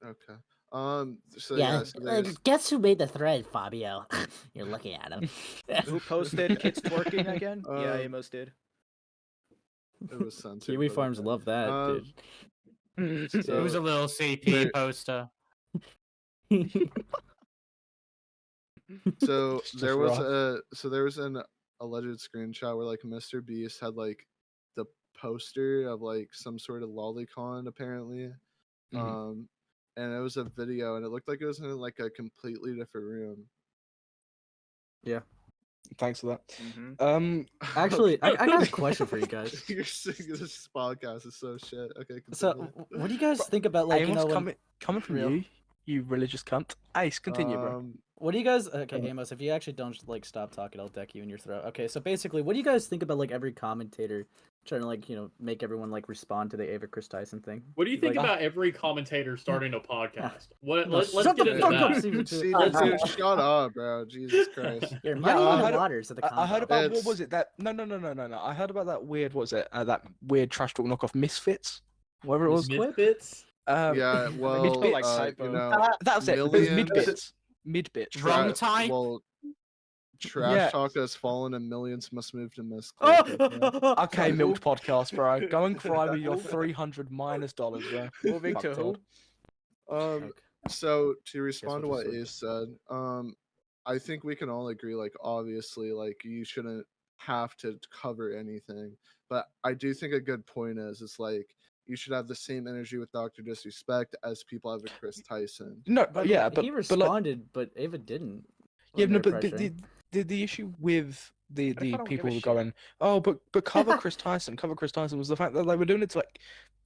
Okay. So Yeah, so there's- guess who made the thread, Fabio? You're looking at him. Who posted kids twerking again? Yeah, Um, Amos did. it was censored. Kiwi but Farms okay. love that, Um, dude. It was a So- little CP there- poster. So It's there just was an alleged screenshot where like MrBeast had like the poster of like some sort of lolicon apparently, Mhm. and it was a video and it looked like it was in like a completely different room. Thanks for that. Mhm. Actually, I got a question for you guys. You're saying this podcast is so shit. Okay, So, continue. what do you guys think about like Amos, when... coming from Real. you religious cunt. Ace, continue, bro. What do you guys? Okay, Amos, if you actually don't like stop talking, I'll deck you in your throat. Okay, so basically, what do you guys think about like every commentator trying to like make everyone like respond to the Ava Kris Tyson thing? What do you think Like- about every commentator starting a podcast? What? No, Let's shut get the into fuck up, that. Steven. See, dude, shut up, bro. Jesus Christ. You're Yeah, muddying I the heard- waters of the I heard convo. about what It's- was it that no. I heard about that weird that weird trash talk knockoff Misfits, whatever it was. Misfits? Yeah, well, Mid-bits. like typo. you know, That's it. Millions- Mid-bits. Wrong tra- type? Well, Trash Yeah. Talk has fallen and millions must move to Miss. Okay, milked podcast, bro. Go and cry with your $300 dollars, bro. Moving to Fucked who? up. So to respond to what what you Ace said, I think we can all agree, like, obviously, like, you shouldn't have to cover anything. But I do think a good point is, it's like, you should have the same energy with Dr. Disrespect as people have with Kris Tyson. No, But yeah, he but like, responded, but Ava didn't. yeah, when no, they were but pressuring. the issue with the What if I don't give people a who were shit? going, oh, but cover Kris Tyson was the fact that they were doing it to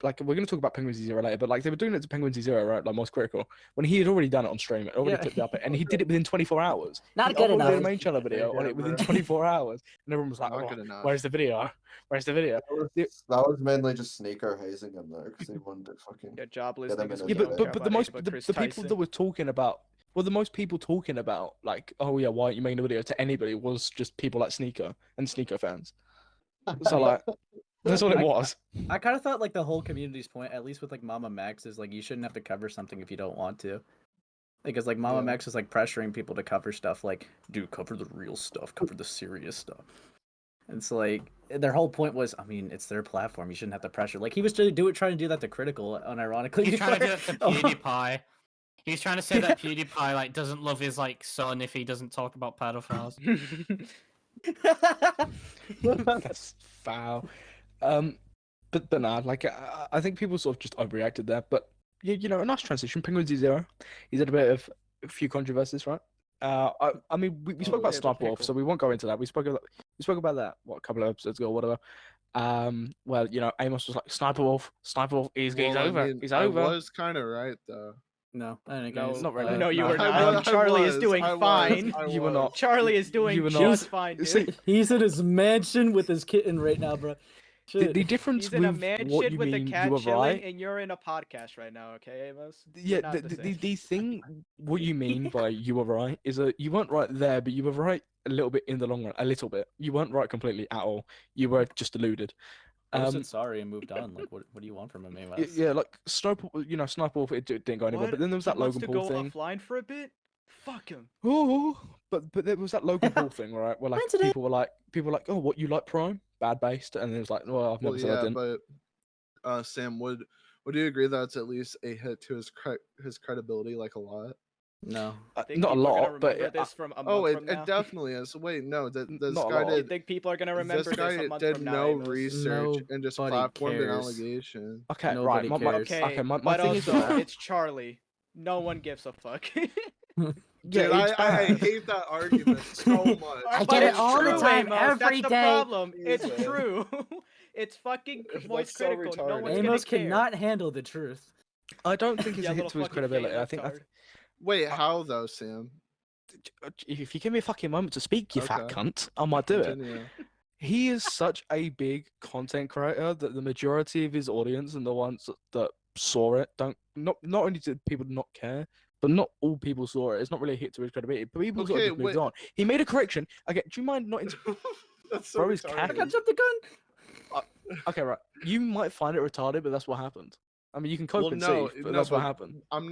like we're gonna talk about Penguins Zero later, but like they were doing it to Penguins Zero, right? Like most critical when he had already done it on stream, it already Yeah. clipped up, and he did it within 24 hours. Not He good uploaded enough. a main channel video on it within 24 hours, and everyone was like, Not oh, good enough. where's the video? Where's the video? That was mainly just sneako hazing him though, because he wanted to fucking. Yeah, jobless Yeah, them niggas in who Yeah, the don't debate. care but about the Ava Kris people Tyson. that were talking about, well, the most people talking about like, oh yeah, why aren't you making a video to anybody was just people like Sneako and Sneako fans. So like, that's what it was. I kind of thought like the whole community's point, at least with like Mama Max, is like you shouldn't have to cover something if you don't want to. Because like Mama Yeah. Max is like pressuring people to cover stuff like, dude, cover the real stuff, cover the serious stuff. It's like their whole point was, I mean, it's their platform. You shouldn't have to pressure. Like he was trying to do that to Critical, unironically. He's trying to do it to Oh. PewDiePie. He's trying to say that PewDiePie like doesn't love his like son if he doesn't talk about pedophiles. That's foul. But nah, like I think people sort of just overreacted there. But you know, a nice transition. Penguins Zero. He's had a few controversies, right? I mean, we spoke Oh, about yeah, Sniper okay, Wolf, cool. so we won't go into that. We spoke about that a couple of episodes ago, or whatever. Well, you know, Amos was like, Sniper Wolf, he's Well, I over, mean, he's I over. was kind of right though. No, I think No, it is. not really. No, you No, were I not. was- Charlie is doing fine. You were not. Charlie is doing You were just not. fine, dude. See, He's in his mansion with his kitten right now, bro. Shit. the difference He's in a with mansion what you with mean, a cat you were chilling, right. and you're in a podcast right now, okay, Amos? Yeah, not the same. the thing, what you mean by you were right is that you weren't right there, but you were right a little bit in the long run, a little bit. You weren't right completely at all. You were just deluded. I said sorry and moved on. Like, what do you want from him, Amos? Yeah, like Sniper Wolf, it didn't go anywhere. What? But then there was He that wants Logan to Paul go thing. offline for a bit? Fuck him. Oh, but there was that Logan Paul thing, right? Where like people were like, oh, what, you like Prime? Bad based, and it was like, well, I've never said I didn't. But Sam, would you agree that it's at least a hit to his credibility, like a lot? No. Not a lot, but this from a month from now? It definitely is. Wait, no, this Not a guy lot. You did. think people are gonna remember This guy this a month did from now? no Amos? research and just platformed an cares. allegation. Okay, Nobody right. cares. Okay, my but thing is also that- it's Charlie. No one gives a fuck. Dude, it's I bad. hate that argument so much. I But get it it's all the true, time, Amos. every That's day. the problem. It's Jesus. true. It's fucking voice so critical. No retarded. one's Amos gonna care. cannot handle the truth. I don't think it's Yeah, a hit little to his fucking gay credibility. I think retard. Wait, how though, Sam? if you give me a fucking moment to speak, you fat Okay. cunt, I might do it. Continue. He is such a big content creator that the majority of his audience and the ones that saw it not only did people not care, but not all people saw it. It's not really a hit to his credibility. But people sort of just moved on. He made a correction. Okay, do you mind not? That's so Bro is retarded. I cackling. got jumped the gun. Okay, right. You might find it retarded, but that's what happened. I mean, you can cope Well, and no, see, but no, that's what but happened. I'm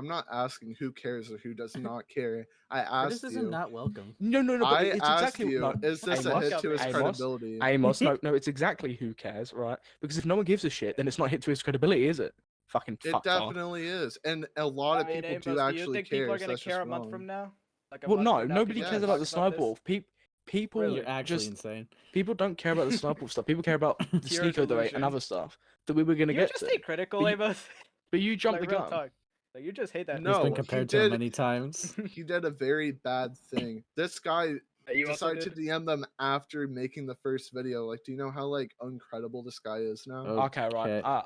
not asking who cares or who does not care. I asked Criticism you. not welcome. No, but I it's asked exactly you. no. Is this a Amos, hit to his Amos, credibility? Amos, no, it's exactly who cares, right? Because if no one gives a shit, then it's not a hit to his credibility, is it? Fucking It fuck off. definitely is, and a lot of I mean, people Amos, do you actually think care. people are so gonna that's care just a month wrong. from now? Like a Well, month no, from now, nobody people cares are about the talking about sniper this? wolf. People You're actually just insane. people don't care about the sniper wolf stuff. People care about the Pure sneako debate delusion. and other stuff that we were gonna You're get just to. stay critical, But you- Amos. But you jumped Like the real gun. talk. Like you just hate that. No, He's been he compared to him did- many times. He did a very bad thing. This guy You also decided to did? DM them after making the first video. Like, do you know how like uncredible this guy is now? Oh, Okay, right. Okay.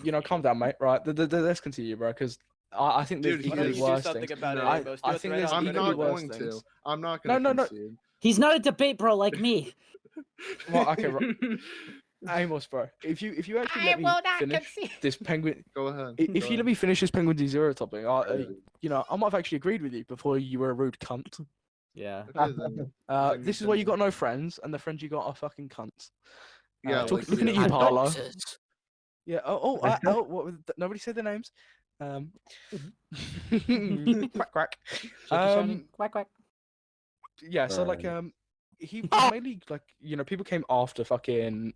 You know, calm down, mate. Right, let's continue, bro. Because I think there's Dude, he Why don't equally you do worse something things. about it, No. Amos? Do I a think thread there's on I'm equally Twitter. not worse going things. to. I'm not going to No. concede. He's not a debate bro like me. Well, okay, right. Amos, bro. If you actually let me finish this penguin, Go ahead. if Go you let ahead. me finish this penguin D0 topic, I might have actually agreed with you before you were a rude cunt. Yeah. Okay, then. Then This is why you continue. got no friends, and the friends you got are fucking cunts. Yeah, Talk- like looking at you. you, Paolo. Adopters. Yeah. What was nobody said the names. Quack quack. Quack quack. Yeah. So like he was mainly like people came after fucking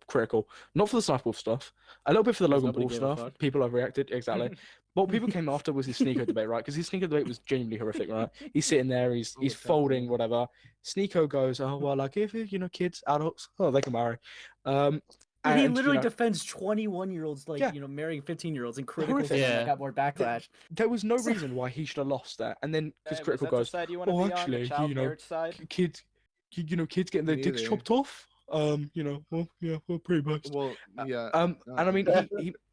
critical, not for the sniper wolf stuff, a little bit for the Because Logan nobody Paul gave a stuff. fuck. People overreacted exactly. What people came after was his sneako debate, right? Because his sneako debate was genuinely horrific, right? He's sitting there, he's Oh, folding whatever. Sneako goes, oh well, like if kids, adults, oh they can marry. And he and, literally defends 21-year-olds, like, Yeah. Marrying 15-year-olds and critical Horrific. things Yeah. that got more backlash. there was no reason why he should have lost that. And then because Amos, critical that's the goes, side you want to oh be on, actually, the child marriage side. kids getting their dicks Neither. chopped off. Well, yeah, we're pretty based. Well, yeah. And I mean,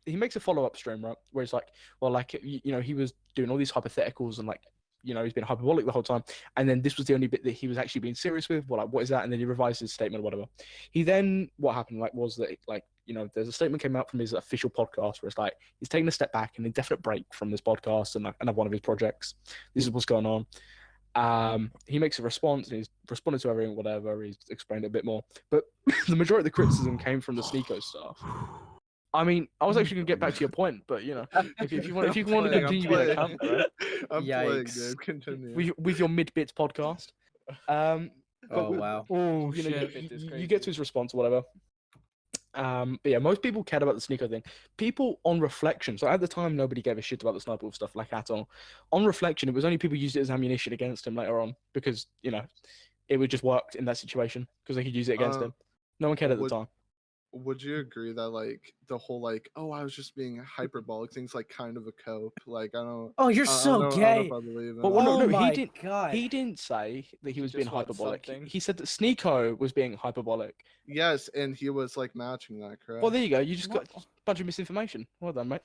he makes a follow up stream, right, where it's like, well, like he was doing all these hypotheticals and like, he's been hyperbolic the whole time, and then this was the only bit that he was actually being serious with. Well, like, what is that? And then he revised his statement or whatever. He then what happened was that there's a statement came out from his official podcast where it's like he's taking a step back, an indefinite break from this podcast and like another one of his projects. This is what's going on. He makes a response and he's responded to everything, whatever. He's explained it a bit more, but the majority of the criticism came from the sneako stuff. I mean, I was actually gonna get back to your point, but if you want to continue being a cunt, right? I'm playing, Yikes. dude. Continue. with your mid bits podcast. But Oh wow. Oh you shit! you get to his response, or whatever. But yeah, most people cared about the sneako thing. People on reflection, so at the time nobody gave a shit about the sniper wolf stuff like at all. On reflection, it was only people used it as ammunition against him later on because it would just worked in that situation because they could use it against him. No one cared at the time. Would you agree that like the whole like I was just being hyperbolic thing's like kind of a cope? Like I don't. Oh, you're I so don't know gay. if I believe in But it. well, no, Oh he my didn't. God. He didn't say that he was being just wants hyperbolic. something. He said that Sneako was being hyperbolic. Yes, and he was like matching that, correct? Well, there you go. You just got a bunch of misinformation. Well done, mate.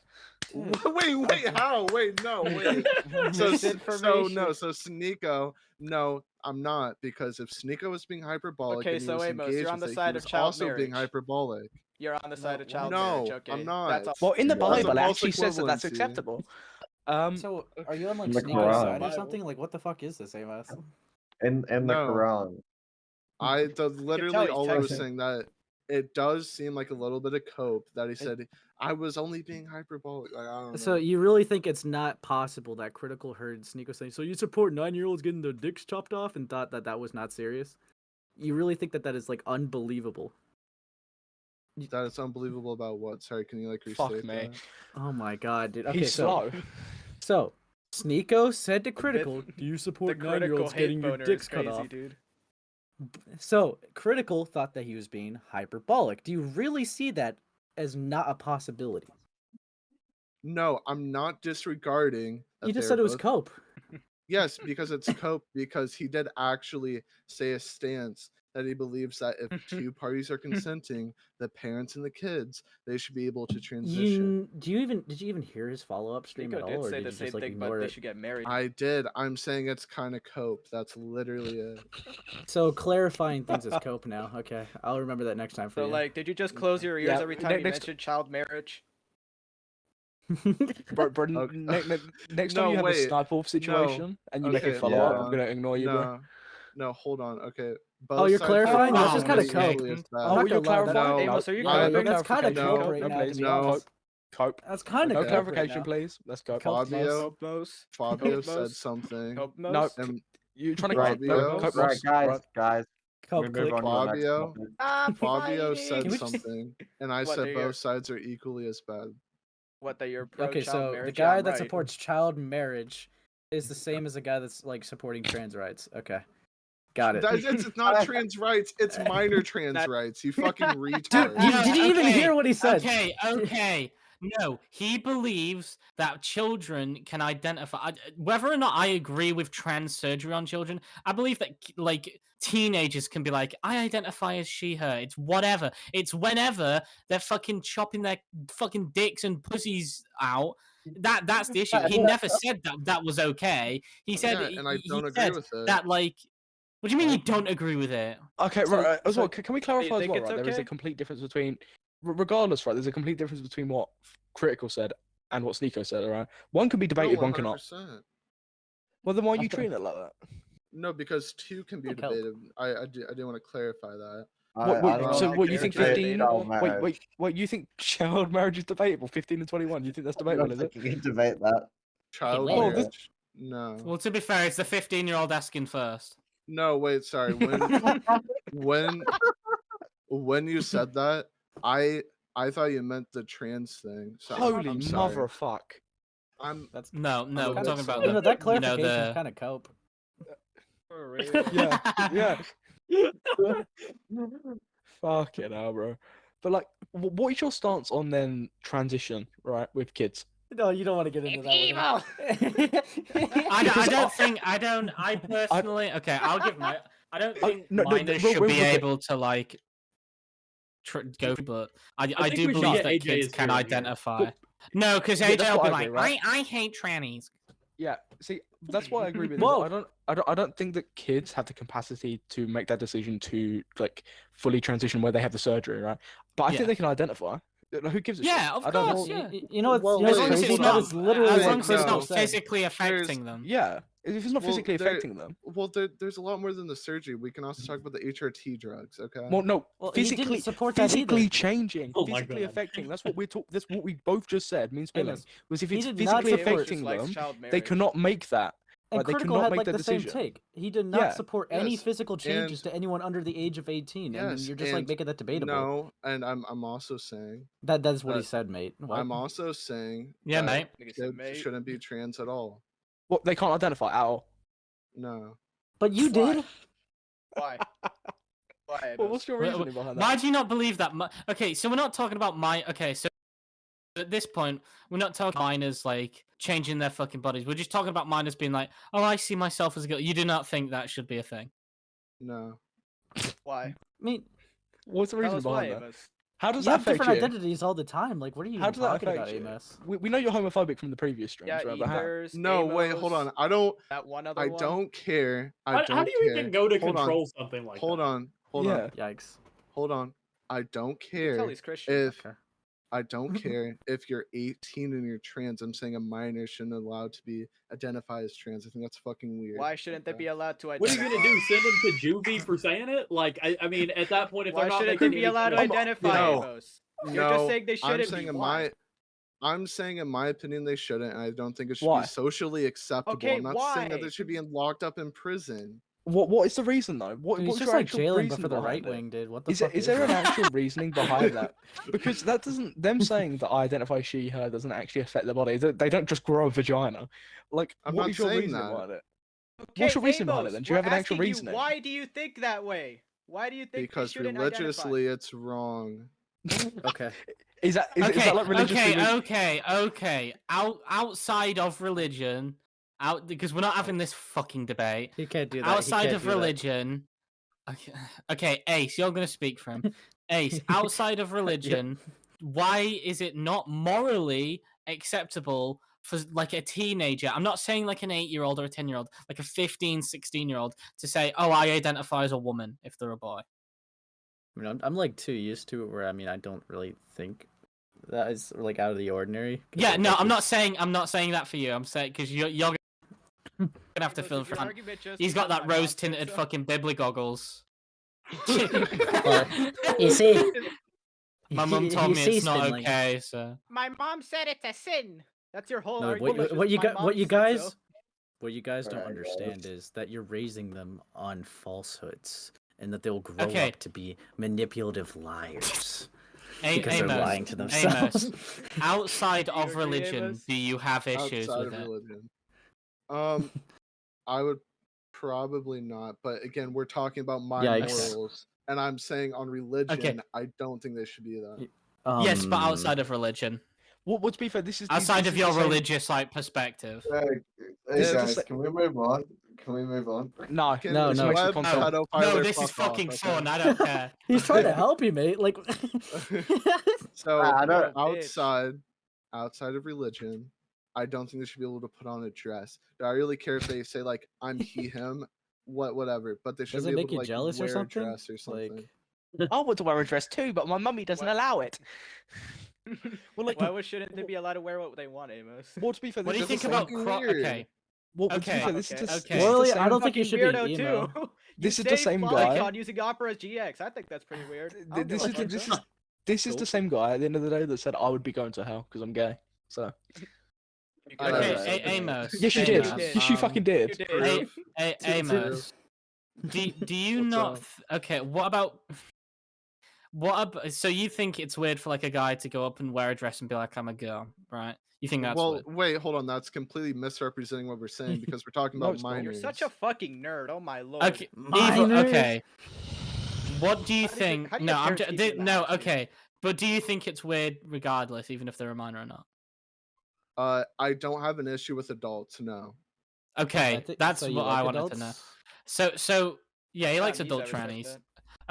Wait, how? Wait, no, wait. So Misinformation. so Sneako, no, I'm not, because if Sneako was being hyperbolic, Okay, and he so was Amos, engaged you're on with the it, side he of was child also being marriage. hyperbolic. You're on the side of child No, marriage. Okay, I'm not. That's all. Well, in the That's a Bible, it false actually says that that's equivalency. acceptable. So are you on like The Sneako's Quran. side or something? Like what the fuck is this, Amos? In the No. Quran. Literally tell he's all I was Texan. saying that it does seem like a little bit of cope that he said I was only being hyperbolic. Like, I don't know. So you really think it's not possible that Critical heard Sneako saying, "So you support 9-year-olds getting their dicks chopped off," and thought that that was not serious? You really think that that is like unbelievable? That it's unbelievable about what? Sorry, can you like Fuck restate me. that? Oh my god, dude. Okay, He's so slow. Sneako said to bit- Critical, "Do you The support critical 9-year-olds hate getting your boner dicks is cut crazy, off?" dude. So Critical thought that he was being hyperbolic. Do you really see that as not a possibility? No, I'm not disregarding. that You just they're said it was both- cope. Yes, because it's cope. Because he did actually say a stance that he believes that if two parties are consenting, the parents and the kids, they should be able to transition. Did you even hear his follow up stream Nico at all, did or say did the you same just like thing, but ignore they it? should get married. I did. I'm saying it's kind of cope. That's literally it. So clarifying things is cope now. Okay, I'll remember that next time for So you. like, did you just close your ears Yeah, every time you next- mentioned child marriage? Bro, Okay. next No, time you have a wait. snipe wolf situation and you make Okay, a follow up, hold I'm on. gonna ignore you, bro. No, hold on. Okay. Oh, you're sides clarifying? are That's just kinda equally cope. as bad. I'm Oh, not you're gonna lie, clarifying? No, Amos, are you I- coping? that's kind of no, cope right now, to please. be no. honest. Cope. That's kind No of clarification, please. Let's go. Cope. Fabio, Copmos? Fabio said Copmos? something. No, Copmos? And you're trying to Right, Fabio? Cope right, Moss, guys, right? guys. Cope We move click. on to the next Fabio? topic. Stop Fabio fighting! said Can we just- something, and I What, said that both you're- sides are equally as bad. What, that you're pro Okay, child so marriage? the guy Yeah, I'm that right. supports child marriage is the same as the guy that's like supporting trans rights. Okay, got it. It's not trans rights. It's minor trans That- rights. You fucking Dude, retard. did you even okay, hear what he said? Okay. No, he believes that children can identify. Whether or not I agree with trans surgery on children, I believe that like teenagers can be like, I identify as she, her. It's whatever. It's whenever they're fucking chopping their fucking dicks and pussies out. That's the issue. He never said that was okay. He said, Yeah, and I he don't agree said with it. that like. What do you mean you don't agree with it? Okay, So- right. As so- well, can we clarify as think well? it's Right, there is a okay? complete difference between, regardless, right? There's a complete difference between what Critical said and what Sneako said. Right, one can be debated, one cannot. 100%. Well, then why are you treating it like that? No, because two can be Like help. debated. I do want to clarify that. So what you think think 15? 15? Wait, you think child marriage is debatable? 15 and 21? You think that's debatable? Is it? You can debate that. Child wait. Oh, this- marriage? No. Well, to be fair, it's the 15-year-old asking first. No, wait, sorry. When you said that, I thought you meant the trans thing. So Holy I'm sorry. mother of fuck! That's No, I'm we're kinda talking about sorry. that the, clarification is the kind of cope. For real. Yeah. Fucking hell, bro. But like, what is your stance on then transition, right, with kids? No, you don't want to get into that. I personally, okay, I'll give my, I don't think no, minors real- should real be quick. able to like go, but I think do we should believe get that AJ's kids can theory here. identify. No, because Yeah, AJ that's will what be I agree, like, right? I hate trannies. Yeah, see, that's why I agree with you. Whoa. I don't think that kids have the capacity to make that decision to like fully transition where they have the surgery, right? But I Yeah. think they can identify. Like, who gives a shit? Yeah, of I don't know. course, yeah. You know what's, Well, you know As what's long as crazy? it's That not, is literally as what long as it's Critical not said. physically affecting them. Yeah, if it's not Well, physically there- affecting them. Well, there's a lot more than the surgery. We can also talk about the HRT drugs. Okay. Well, no, Well, he didn't physically, support that physically either. changing, Oh my physically God. affecting. That's what we're talking. That's what we both just said. Means spilling. Amos, Was if he it's did not physically support- affecting likes them, child they marriage. cannot make that. And Right, they Critical cannot had make like that the same decision. take. He did not Yeah, support any yes, physical changes and- to anyone under the age of 18, and Yes, you're just like and making that debatable. No, and I'm also saying That's what he that- said, mate. What? I'm also saying Yeah, that mate. Nigga said, kids "Mate." shouldn't be trans at all. Well, they can't identify at all. No. But you Why? did. Why? Why? Well, what's your Wait, reasoning behind that? Why do you not believe that? Okay, so we're not talking about okay, so at this point, we're not talking minors like changing their fucking bodies. We're just talking about minors being like, oh, I see myself as a girl. You do not think that should be a thing? No. Why? I mean, What's the Tell reason us why, behind that? Amos. How does you that have affect different you? identities all the time. Like, what are you How even does that talking affect about, you? Amos? We know you're homophobic from the previous streams, Yeah, right? But how? ethers. No, wait, hold Amos, on. I don't That one other I one. don't care. I don't How do you care. even go to Hold on. control something like Hold that? on. Hold Yeah. on. Yikes. Hold on. I don't You can tell care he's Christian. if Okay. I don't care if you're 18 and you're trans. I'm saying a minor shouldn't allowed to be identified as trans. I think that's fucking weird. Why shouldn't they be allowed to What identify? are you gonna do? Send them to juvie for saying it? Like, I mean, at that point, if Why they're not shouldn't they making be allowed to any- identify? no, Amos? You're just saying they shouldn't be. Why? I'm saying in my opinion they shouldn't, and I don't think it should Why? be socially acceptable. Okay, I'm not saying that why? they should be locked up in prison. What is the reason though? What, Dude, what's he's just your like actual Jalyn, but reason for the behind right it? wing, dude. What the Is fuck is there an that? actual reasoning behind that? Because that doesn't. Them saying that I identify she, her doesn't actually affect their body. They don't just grow a vagina. Like, I'm what not is your saying reasoning that. behind it? Okay, What's your reason behind it Amos, then? Do you we're have an actual asking you, reasoning? why do you think that way? Why do you think Because they shouldn't religiously it's wrong. Okay. Is that Okay, that like religiously? okay. Outside of religion, because we're not having this fucking debate. He can't do that. Outside of religion, okay, Ace, you're gonna speak for him. Ace, outside of religion, why is it not morally acceptable for like a teenager? I'm not saying like an 8-year-old or a 10-year-old, like a 15, 16-year-old to say, "Oh, I identify as a woman" if they're a boy. I mean, I'm like too used to it where I mean I don't really think that is like out of the ordinary. Yeah, like, no, that's I'm not just- saying that for you. I'm saying because you're gonna have to Amos, fill is your front. argument just He's got because that my mom rose tinted thinks so? fucking bibly goggles. Well, you see, My mum you told me see, it's not Spindling, okay, so My mom said it's a sin. That's your whole No, argument. what you my got? mom What you said guys? so. What you guys don't Alright, understand guys. is that you're raising them on falsehoods, and that they'll grow Okay. up to be manipulative liars A- because they're Amos, lying to themselves. outside Do you of agree, religion, Amos? do you have issues Outside with of it? religion. I would probably not, but again, we're talking about my Yikes. morals, and I'm saying on religion, I don't think they should be that. Yes, but outside of religion, What to be fair, this is outside this of is your the same- religious like perspective. Hey This is the guys, sa- can we move on? Can we move on? No, No, this no. makes it Web content. No, pedophiler, this is fuck off, fucking okay? fun. I don't care. He's trying to help you, mate. Like, So I don't. Bitch. outside of religion, I don't think they should be able to put on a dress. Do I really care if they say like I'm he him, whatever? But they should does be it able make to you like jealous wear or something? a dress or something. Like, I want to wear a dress too, but my mummy doesn't allow it. Well, like, Why shouldn't they be allowed to wear what they want, Amos? well, to be fair, What do you this is think the about same- weird. okay? Well, to be Okay, fair, this is okay, the okay. this is the Morally, I same- don't think you Fucking should be weirdo emo. too. This You is the say same Flycon guy. using Opera's GX. I think that's pretty weird. I don't This give is a fuck, this though. is this is Cool. the same guy at the end of the day that said I would be going to hell because I'm gay. So You I could Okay, know, have right? said Amos. yes, you You did. did. Yes, you fucking did. You did. Proof. Amos. Do you What's not? up? Okay, what about? So you think it's weird for like a guy to go up and wear a dress and be like, "I'm a girl," right? You think that's Well, weird? wait, hold on. That's completely misrepresenting what we're saying because we're talking No, about it's not. minors. You're such a fucking nerd. Oh my lord. Okay, Minors? okay. What do you How do you- think? how do No, your I'm parents just, teach you that, no. actually? Okay, but do you think it's weird regardless, even if they're a minor or not? I don't have an issue with adults. No. Okay, that's so you what like I wanted to know. adults? So yeah, he Yeah, likes Mies, adult I respect trannies. that.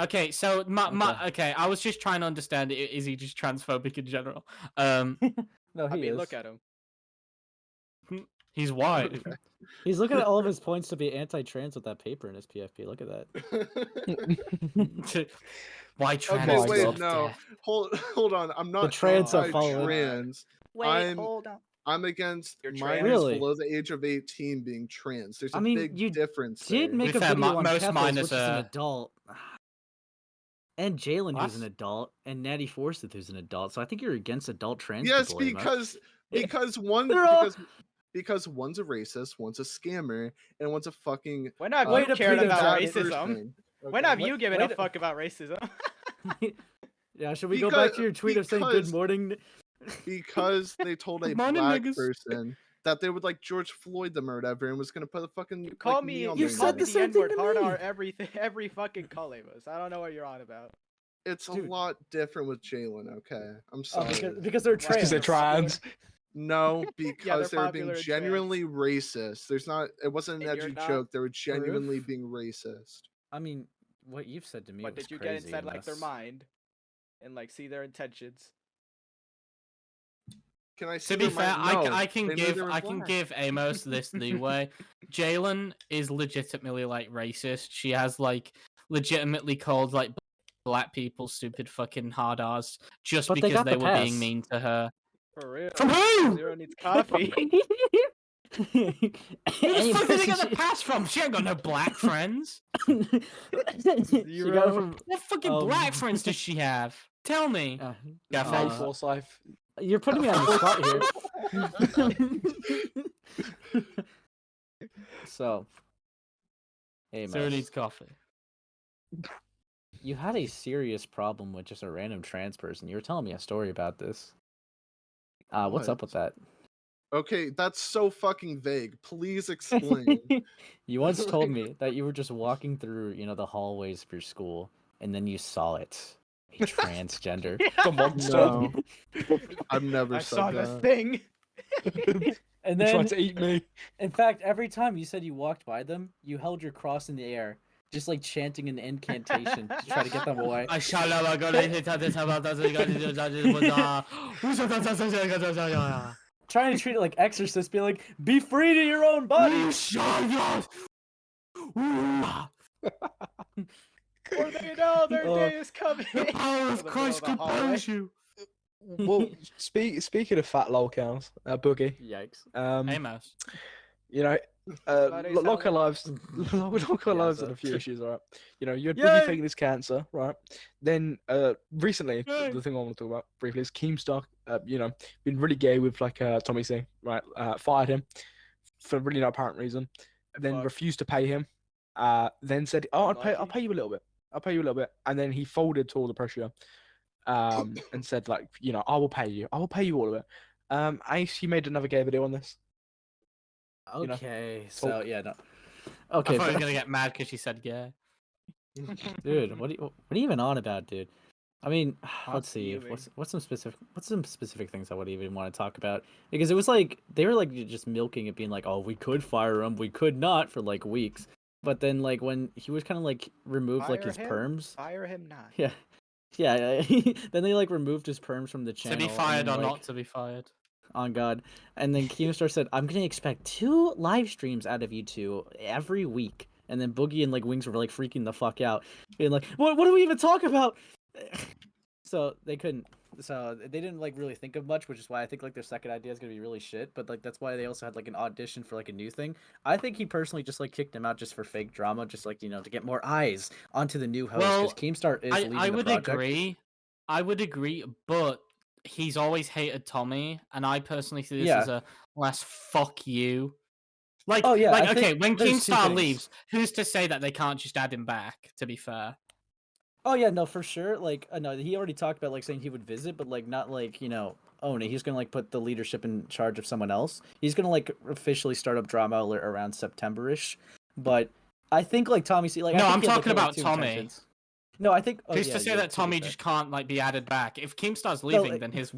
Okay, so Okay. okay, I was just trying to understand. Is he just transphobic in general? No, I he mean, is. look at him. He's white. Okay. He's looking at all of his points to be anti-trans with that paper in his PFP. Look at that. Why Okay, trans? my wait, God. no. Hold on. I'm not trans are anti-trans. Wait, I'm- hold on. I'm against You're minors trans? Really? below the age of 18 being trans. There's a I mean, big you difference Did there. make be a fair, video on most Kefas, minors which is an are- adult. And Jalyn, who's an What? adult, and Natty Forsyth, who's an adult. So I think you're against adult trans Yes, people. Emo. because one They're all- because one's a racist, one's a scammer, and one's a fucking When have Way you to cared plead about exotic racism? person. When Okay? have Wait- you given a wait- fuck about racism? Yeah, should we go back Because- to your tweet of saying good because- morning? Because they told a Good morning, black niggas. person that they would like George Floyd them or whatever, and was gonna put a fucking You call like, me. knee on You their said call neck. me the the same thing N-word to hard me. R every fucking call, Amos. I don't know what you're on about. It's Dude. a lot different with Jalen. Okay, I'm Oh, sorry. because they're Why? trans. Because they're trans. No, because they were being popular and trans. genuinely racist. There's not. It wasn't an And you're edgy not joke. They were genuinely proof? being racist. I mean, what you've said to me. But was did you crazy, get inside like their Amos. mind and like see their intentions? Can I see To be their fair, mind? No, I can they knew give they were I can black. give Amos this leeway. Jalen is legitimately like racist. She has like legitimately called like black people stupid fucking hard R's just But they because got they the were being pass. mean to her. For real. From who? Zero needs coffee. Who the fuck did they get the pass from? She ain't got no black friends. She got it from, What fucking black friends does she have? Tell me. Hey, uh, Forsyth. You're putting me on the spot here. So, hey, Sarah Mess, needs coffee. you had a serious problem with just a random trans person. You were telling me a story about this. What's up with that? Okay, that's so fucking vague. Please explain. You once told me that you were just walking through, the hallways of your school, and then you saw it. A transgender. The monster. No. I've never I said saw that. the thing. And He then, tried to eat me. in fact, every time you said you walked by them, you held your cross in the air, just like chanting an incantation to try to get them away. Trying to treat it like Exorcist, be like, be free to your own body. Or they know their Oh. day is coming. The power of Christ compels you. Well, speaking of fat lolcows, Boogie. Yikes. Hey, Mouse. You know, Friday sound LolcowLive's Yeah, had a few issues, right? You know, you had Yay! Boogie faking his cancer, right? Then recently, Yay! the thing I want to talk about briefly is Keemstar. Been really gay with Tommy C, right? Fired him for really no apparent reason. Then Fuck. refused to pay him. Then said, "Oh, I'll pay you a little bit. I'll pay you a little bit." And then he folded to all the pressure, and said I will pay you. I will pay you all of it. Ace, he made another gay video on this. Okay, talk. so yeah, no. I Okay, thought he was but- gonna get mad because she said yeah. dude, what are you even on about, dude? I mean, let's see. Arguing. What's some specific things I would even want to talk about? Because it was like they were like just milking it, being like, "Oh, we could fire him, we could not," for like weeks. But then like when he was kind of like removed like Fire his him? perms. Fire him not. Yeah. Then they like removed his perms from the channel. To be and fired then, or like, not to be fired. On God. And then Keemstar said, I'm gonna expect 2 live streams out of you two every week. And then Boogie and like Wings were like freaking the fuck out. Being like, what do we even talk about? So they couldn't. So they didn't like really think of much, which is why I think like their second idea is gonna be really shit. But like that's why they also had like an audition for like a new thing. I think he personally just like kicked him out just for fake drama, just like to get more eyes onto the new host. Because Well, Keemstar is leading I the would project. agree. I would agree, but he's always hated Tommy, and I personally see this Yeah. as a last fuck you. Like, Oh, yeah, I okay, think when there's 2 Keemstar things. leaves, who's to say that they can't just add him back? To be fair, Oh yeah, no, for sure. Like, no, he already talked about like saying he would visit, but like not like own it. He's gonna like put the leadership in charge of someone else. He's gonna like officially start up drama around September-ish. But I think like Tommy C. Like, I No, think I'm he had, like, talking really about 2 Tommy. intentions. No, I think. Oh, who's yeah, to say yeah, that be Tommy fair. just can't like be added back? If Keemstar's leaving, like- then his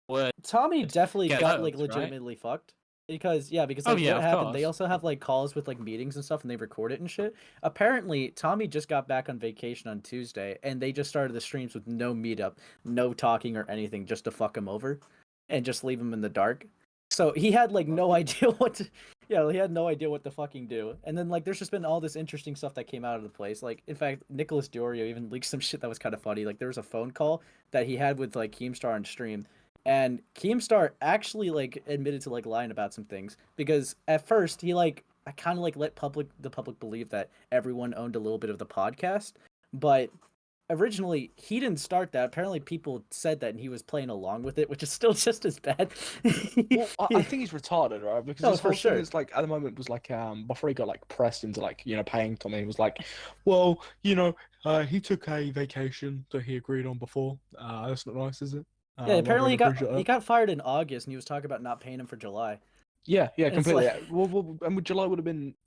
word. Tommy definitely get got like votes, right? legitimately fucked. Because like, Oh, what yeah, of happened, they course. also have like calls with like meetings and stuff, and they record it and shit. Apparently, Tommy just got back on vacation on Tuesday, and they just started the streams with no meetup, no talking or anything, just to fuck him over, and just leave him in the dark. So he had like no idea what to, he had no idea what to fucking do. And then like there's just been all this interesting stuff that came out of the place. Like in fact, Nicholas Diorio even leaked some shit that was kind of funny. Like there was a phone call that he had with like Keemstar on stream. And Keemstar actually like admitted to like lying about some things because at first he like I kind of like let the public believe that everyone owned a little bit of the podcast, but originally he didn't start that. Apparently people said that and he was playing along with it, which is still just as bad. Well, I think he's retarded, right? Because No, his for whole sure. thing is like at the moment was like before he got like pressed into like paying Tommy, he was like, well, he took a vacation that he agreed on before. That's not nice, is it? Yeah, I apparently really appreciate he that. got fired in August and he was talking about not paying him for July. Yeah, It's completely. like- Well, and July would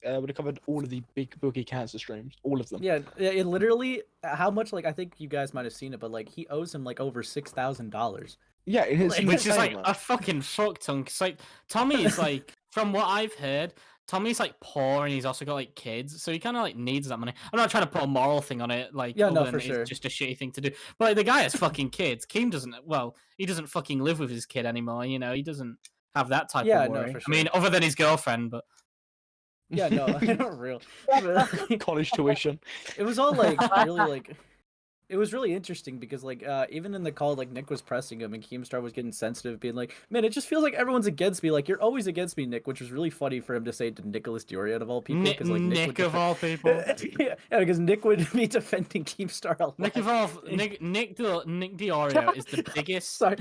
have covered all of the big Boogie cancer streams, all of them. Yeah, it literally how much like I think you guys might have seen it, but like he owes him like over $6,000. Yeah, it is. Like- Which is like insane, a fucking fuck ton. Cause like Tommy is like, from what I've heard, Tommy's like poor and he's also got like kids, so he kind of like needs that money. I'm not trying to put a moral thing on it, like Yeah, no, other for than sure. it's just a shitty thing to do. But like, the guy has fucking kids. Keem doesn't. Well, he doesn't fucking live with his kid anymore. He doesn't have that type Yeah, of no, worry. for I mean, other than his girlfriend, but Yeah, no, real. College tuition. It was all like really like it was really interesting because like even in the call, like Nick was pressing him and Keemstar was getting sensitive, being like, "Man, it just feels like everyone's against me. Like you're always against me, Nick," which was really funny for him to say to Nicholas Dioria out of all people, because like Nick of all people. yeah, because Nick would be defending Keemstar a lot. Nick Dioria is the biggest. Sorry.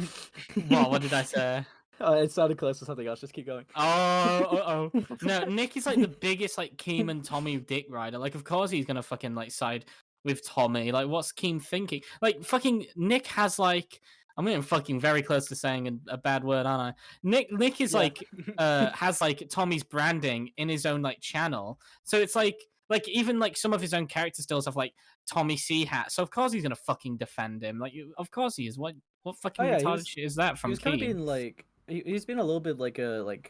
What did I say? It sounded close to something else. Just keep going. Oh. No, Nick is like the biggest like Keem and Tommy dick rider. Like, of course he's gonna fucking like side with Tommy. Like, what's Keem thinking? Like, fucking Nick has like, I'm getting fucking very close to saying a bad word, aren't I? Nick is like has like Tommy's branding in his own like channel. So it's like even like some of his own character stills have like Tommy C hat. So of course he's gonna fucking defend him. Like, of course he is. What fucking retarded shit is that from He's Keem? kind of being like. He's been a little bit like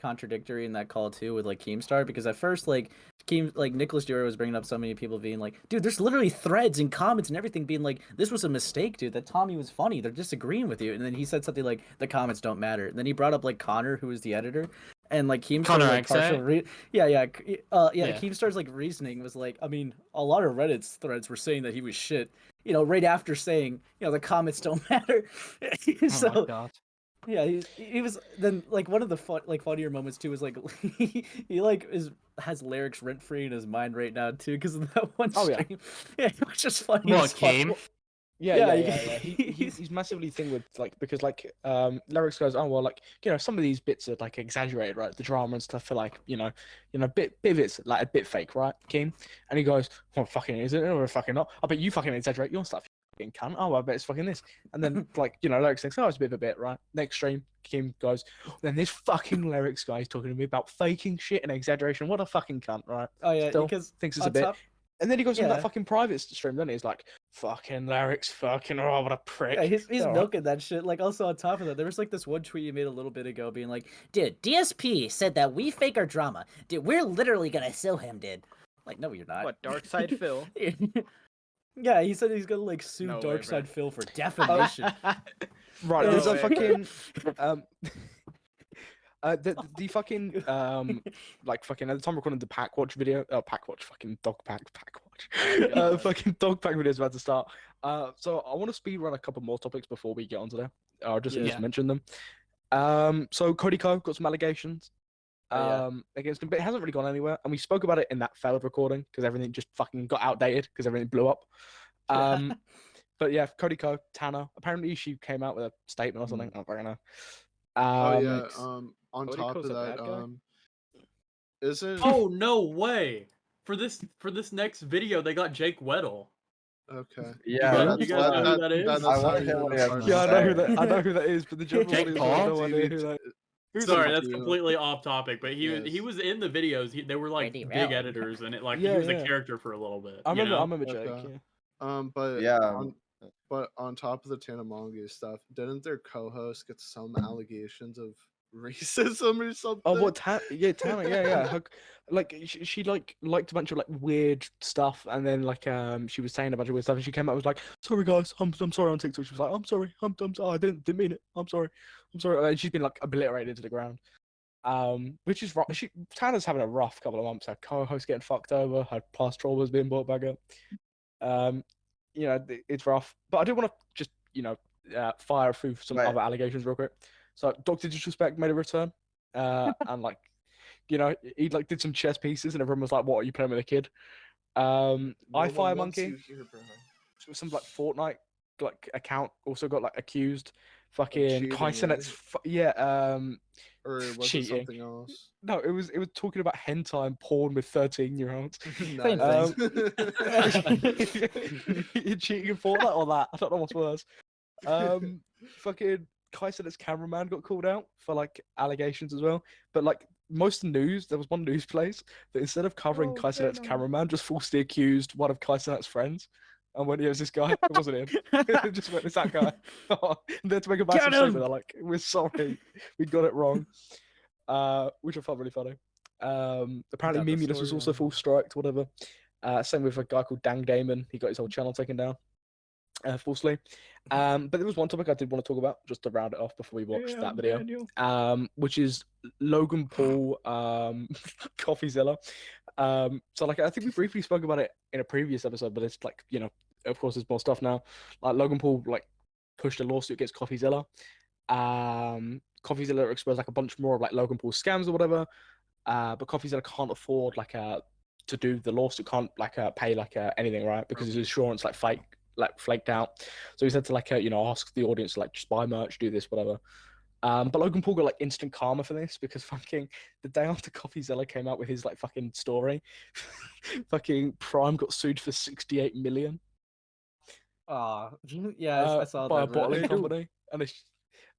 contradictory in that call too with like Keemstar, because at first like Nicholas Dioria was bringing up so many people being like, dude, there's literally threads and comments and everything being like, this was a mistake, dude, that Tommy was funny, they're disagreeing with you. And then he said something like, the comments don't matter. And then he brought up like Connor, who was the editor, and like Keemstar like Keemstar's like reasoning was like, I mean, a lot of Reddit's threads were saying that he was shit, you know, right after saying, you know, the comments don't matter. So oh my God. Yeah, he was then like one of the funnier moments too was like he like has lyrics rent free in his mind right now too, because of that one stream. Yeah, which is funny. What Keem? Yeah. He's massively thing with like, because like lyrics goes, oh well, like, you know, some of these bits are like exaggerated, right? The drama and stuff are like, you know, bit of it's like a bit fake, right, Keem? And he goes, well, fucking is it or fucking not? I bet you fucking exaggerate your stuff. Cunt. Oh, I bet it's fucking this. And then like, you know, lyrics thinks, oh, it's a bit of a bit, right? Next stream, Keem goes, then this fucking lyrics guy is talking to me about faking shit and exaggeration. What a fucking cunt, right? Oh yeah, still because thinks it's a bit. And then he goes on that fucking private stream, then he's like, fucking lyrics, fucking, oh, what a prick. Yeah, he's milking that shit. Like, also on top of that, there was like this one tweet you made a little bit ago being like, dude, DSP said that we fake our drama. Dude, we're literally gonna sue him, dude. Like, no, you're not. What, Dark Side Phil? Yeah, he said he's gonna like sue Darkside Phil for defamation. Right, there's a fucking the fucking like fucking at the time recording the Pack Watch video, fucking Dogpack Watch, fucking Dogpack video is about to start. So I want to speed run a couple more topics before we get onto there. Just mention them. So Cody got some allegations against him, but it hasn't really gone anywhere, and we spoke about it in that failed recording because everything just fucking got outdated because everything blew up. But yeah, Cody Tanner, apparently she came out with a statement or something. I don't fucking know. On Cody top of that, isn't Oh no way! For this next video, they got Jake Weddle. okay. Yeah, you guys know who that is? I want to hear what he has to Yeah, I say. know who that is, but the general Jake audience Paul? have no idea who that is. Sorry, that's completely off topic, but he was in the videos. They were like Pretty big real. editors, and he Yeah, was yeah. a character for a little bit. I you know? remember Jake. Okay. Yeah. But Yeah. but on top of the Tanamongi stuff, didn't their co-host get some allegations of racism or something? Oh, what? Tanner, yeah. Like she liked a bunch of like weird stuff, and then like she was saying a bunch of weird stuff, and she came out and was like, "Sorry guys, I'm sorry" on TikTok. She was like, "I'm sorry, I'm sorry, I didn't mean it. I'm sorry." And she's been like obliterated to the ground. Which is rough. Tanner's having a rough couple of months. Her co-host getting fucked over. Her past trauma being brought back up. You know, it's rough. But I do want to just, you know, fire through some other allegations real quick. So Dr. Disrespect made a return. And like, you know, he like did some chess pieces and everyone was like, what, are you playing with a kid? Firemonkey, some like Fortnite like account also got like accused. Fucking Kaisenet's or was it cheating. something else? No, it was talking about hentai and porn with 13-year-olds. Same You're cheating for that or that? I don't know what's worse. Fucking Kaisenet's cameraman got called out for like allegations as well. But like most news, there was one news place that instead of covering Kaisenet's cameraman, just falsely accused one of Kaisenet's friends. And when it was this guy, it wasn't him. It just went, it's that guy. And then to make a massive statement, they're like, we're sorry, we got it wrong. Which I found really funny. Apparently Memeulous was also full striked, whatever. Same with a guy called Daangdamon. He got his whole channel taken down falsely. But there was one topic I did want to talk about, just to round it off before we watch that video. Which is Logan Paul, coffezilla. So like I think we briefly spoke about it in a previous episode, but it's like, you know, of course, there's more stuff now. Like Logan Paul like pushed a lawsuit against coffezilla. Coffezilla exposed like a bunch more of like Logan Paul's scams or whatever. But coffezilla can't afford like to do the lawsuit, can't like pay like anything, right? Because his insurance like flaked out. So he said to like ask the audience to like just buy merch, do this, whatever. But Logan Paul got like instant karma for this because fucking the day after coffezilla came out with his like fucking story, fucking Prime got sued for 68 million. Ah, yeah, I saw by that. a bottling company, and they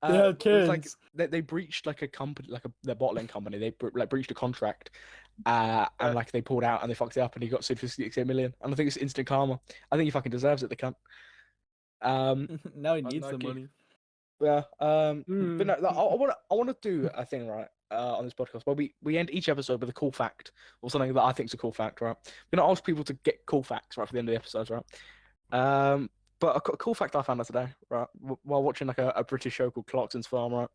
had it was like kids. they breached like a company, like their bottling company. They breached a contract, and like they pulled out and they fucked it up, and he got sued for 68 million. And I think it's instant karma. I think he fucking deserves it. The cunt. Now he needs the Unlucky. money. Yeah. But no, I want to do a thing right on this podcast where we end each episode with a cool fact or something that I think is a cool fact, right? We're gonna ask people to get cool facts right for the end of the episodes, right? But a cool fact I found out today, right, while watching like a British show called Clarkson's Farm, right?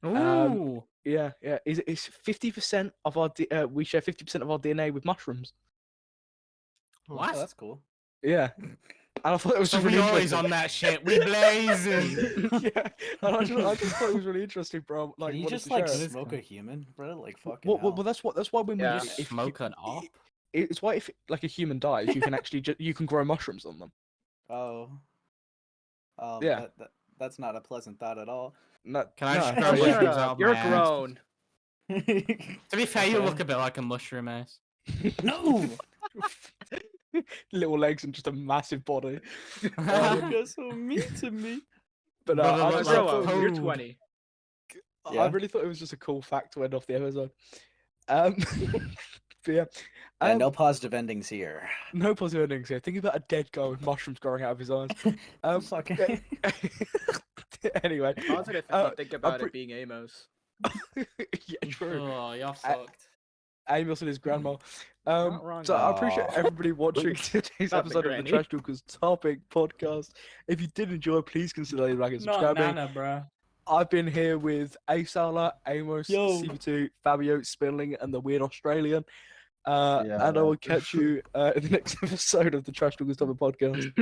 Ooh. Yeah. Is 50% of our we share 50% of our DNA with mushrooms. What? Oh, that's cool. Yeah. And I thought it was So just we really always interesting. on that shit. We blazing. Yeah, and I just thought it was really interesting, bro. Like, Can you wanted just to like share it. smoke a human, bro? Like fucking Well, hell. that's why when Yeah. we if Smoke an op. it's why if like a human dies, you can actually you can grow mushrooms on them. Oh. Yeah. That's not a pleasant thought at all. No, Can I no, just hell grow yeah. Shut mushrooms up. out of You're my ass? grown. To be fair, you Okay. look a bit like a mushroom ass. No. Little legs and just a massive body. You're so mean to me. But Brother, I look just like Grow thought, up. You're toad. 20. Yeah. I really thought it was just a cool fact to end off the episode. But yeah. And no positive endings here. No positive endings here. Think about a dead guy with mushrooms growing out of his eyes. Fucking. Anyway, Positive if you think about it being Amos. yeah, true. Oh, you're fucked. Amos and his grandma. Not wrong, So I appreciate Aw. everybody watching today's Not the episode of the granny. Trash Talkers Topic podcast. If you did enjoy, please consider leaving a like and Not subscribing. Nana, bro. I've been here with Asala, Amos, Yo. CB2, Fabio, Spilling, and the Weird Australian. And I Yeah. will catch you in the next episode of the Trash Talkers Topic podcast.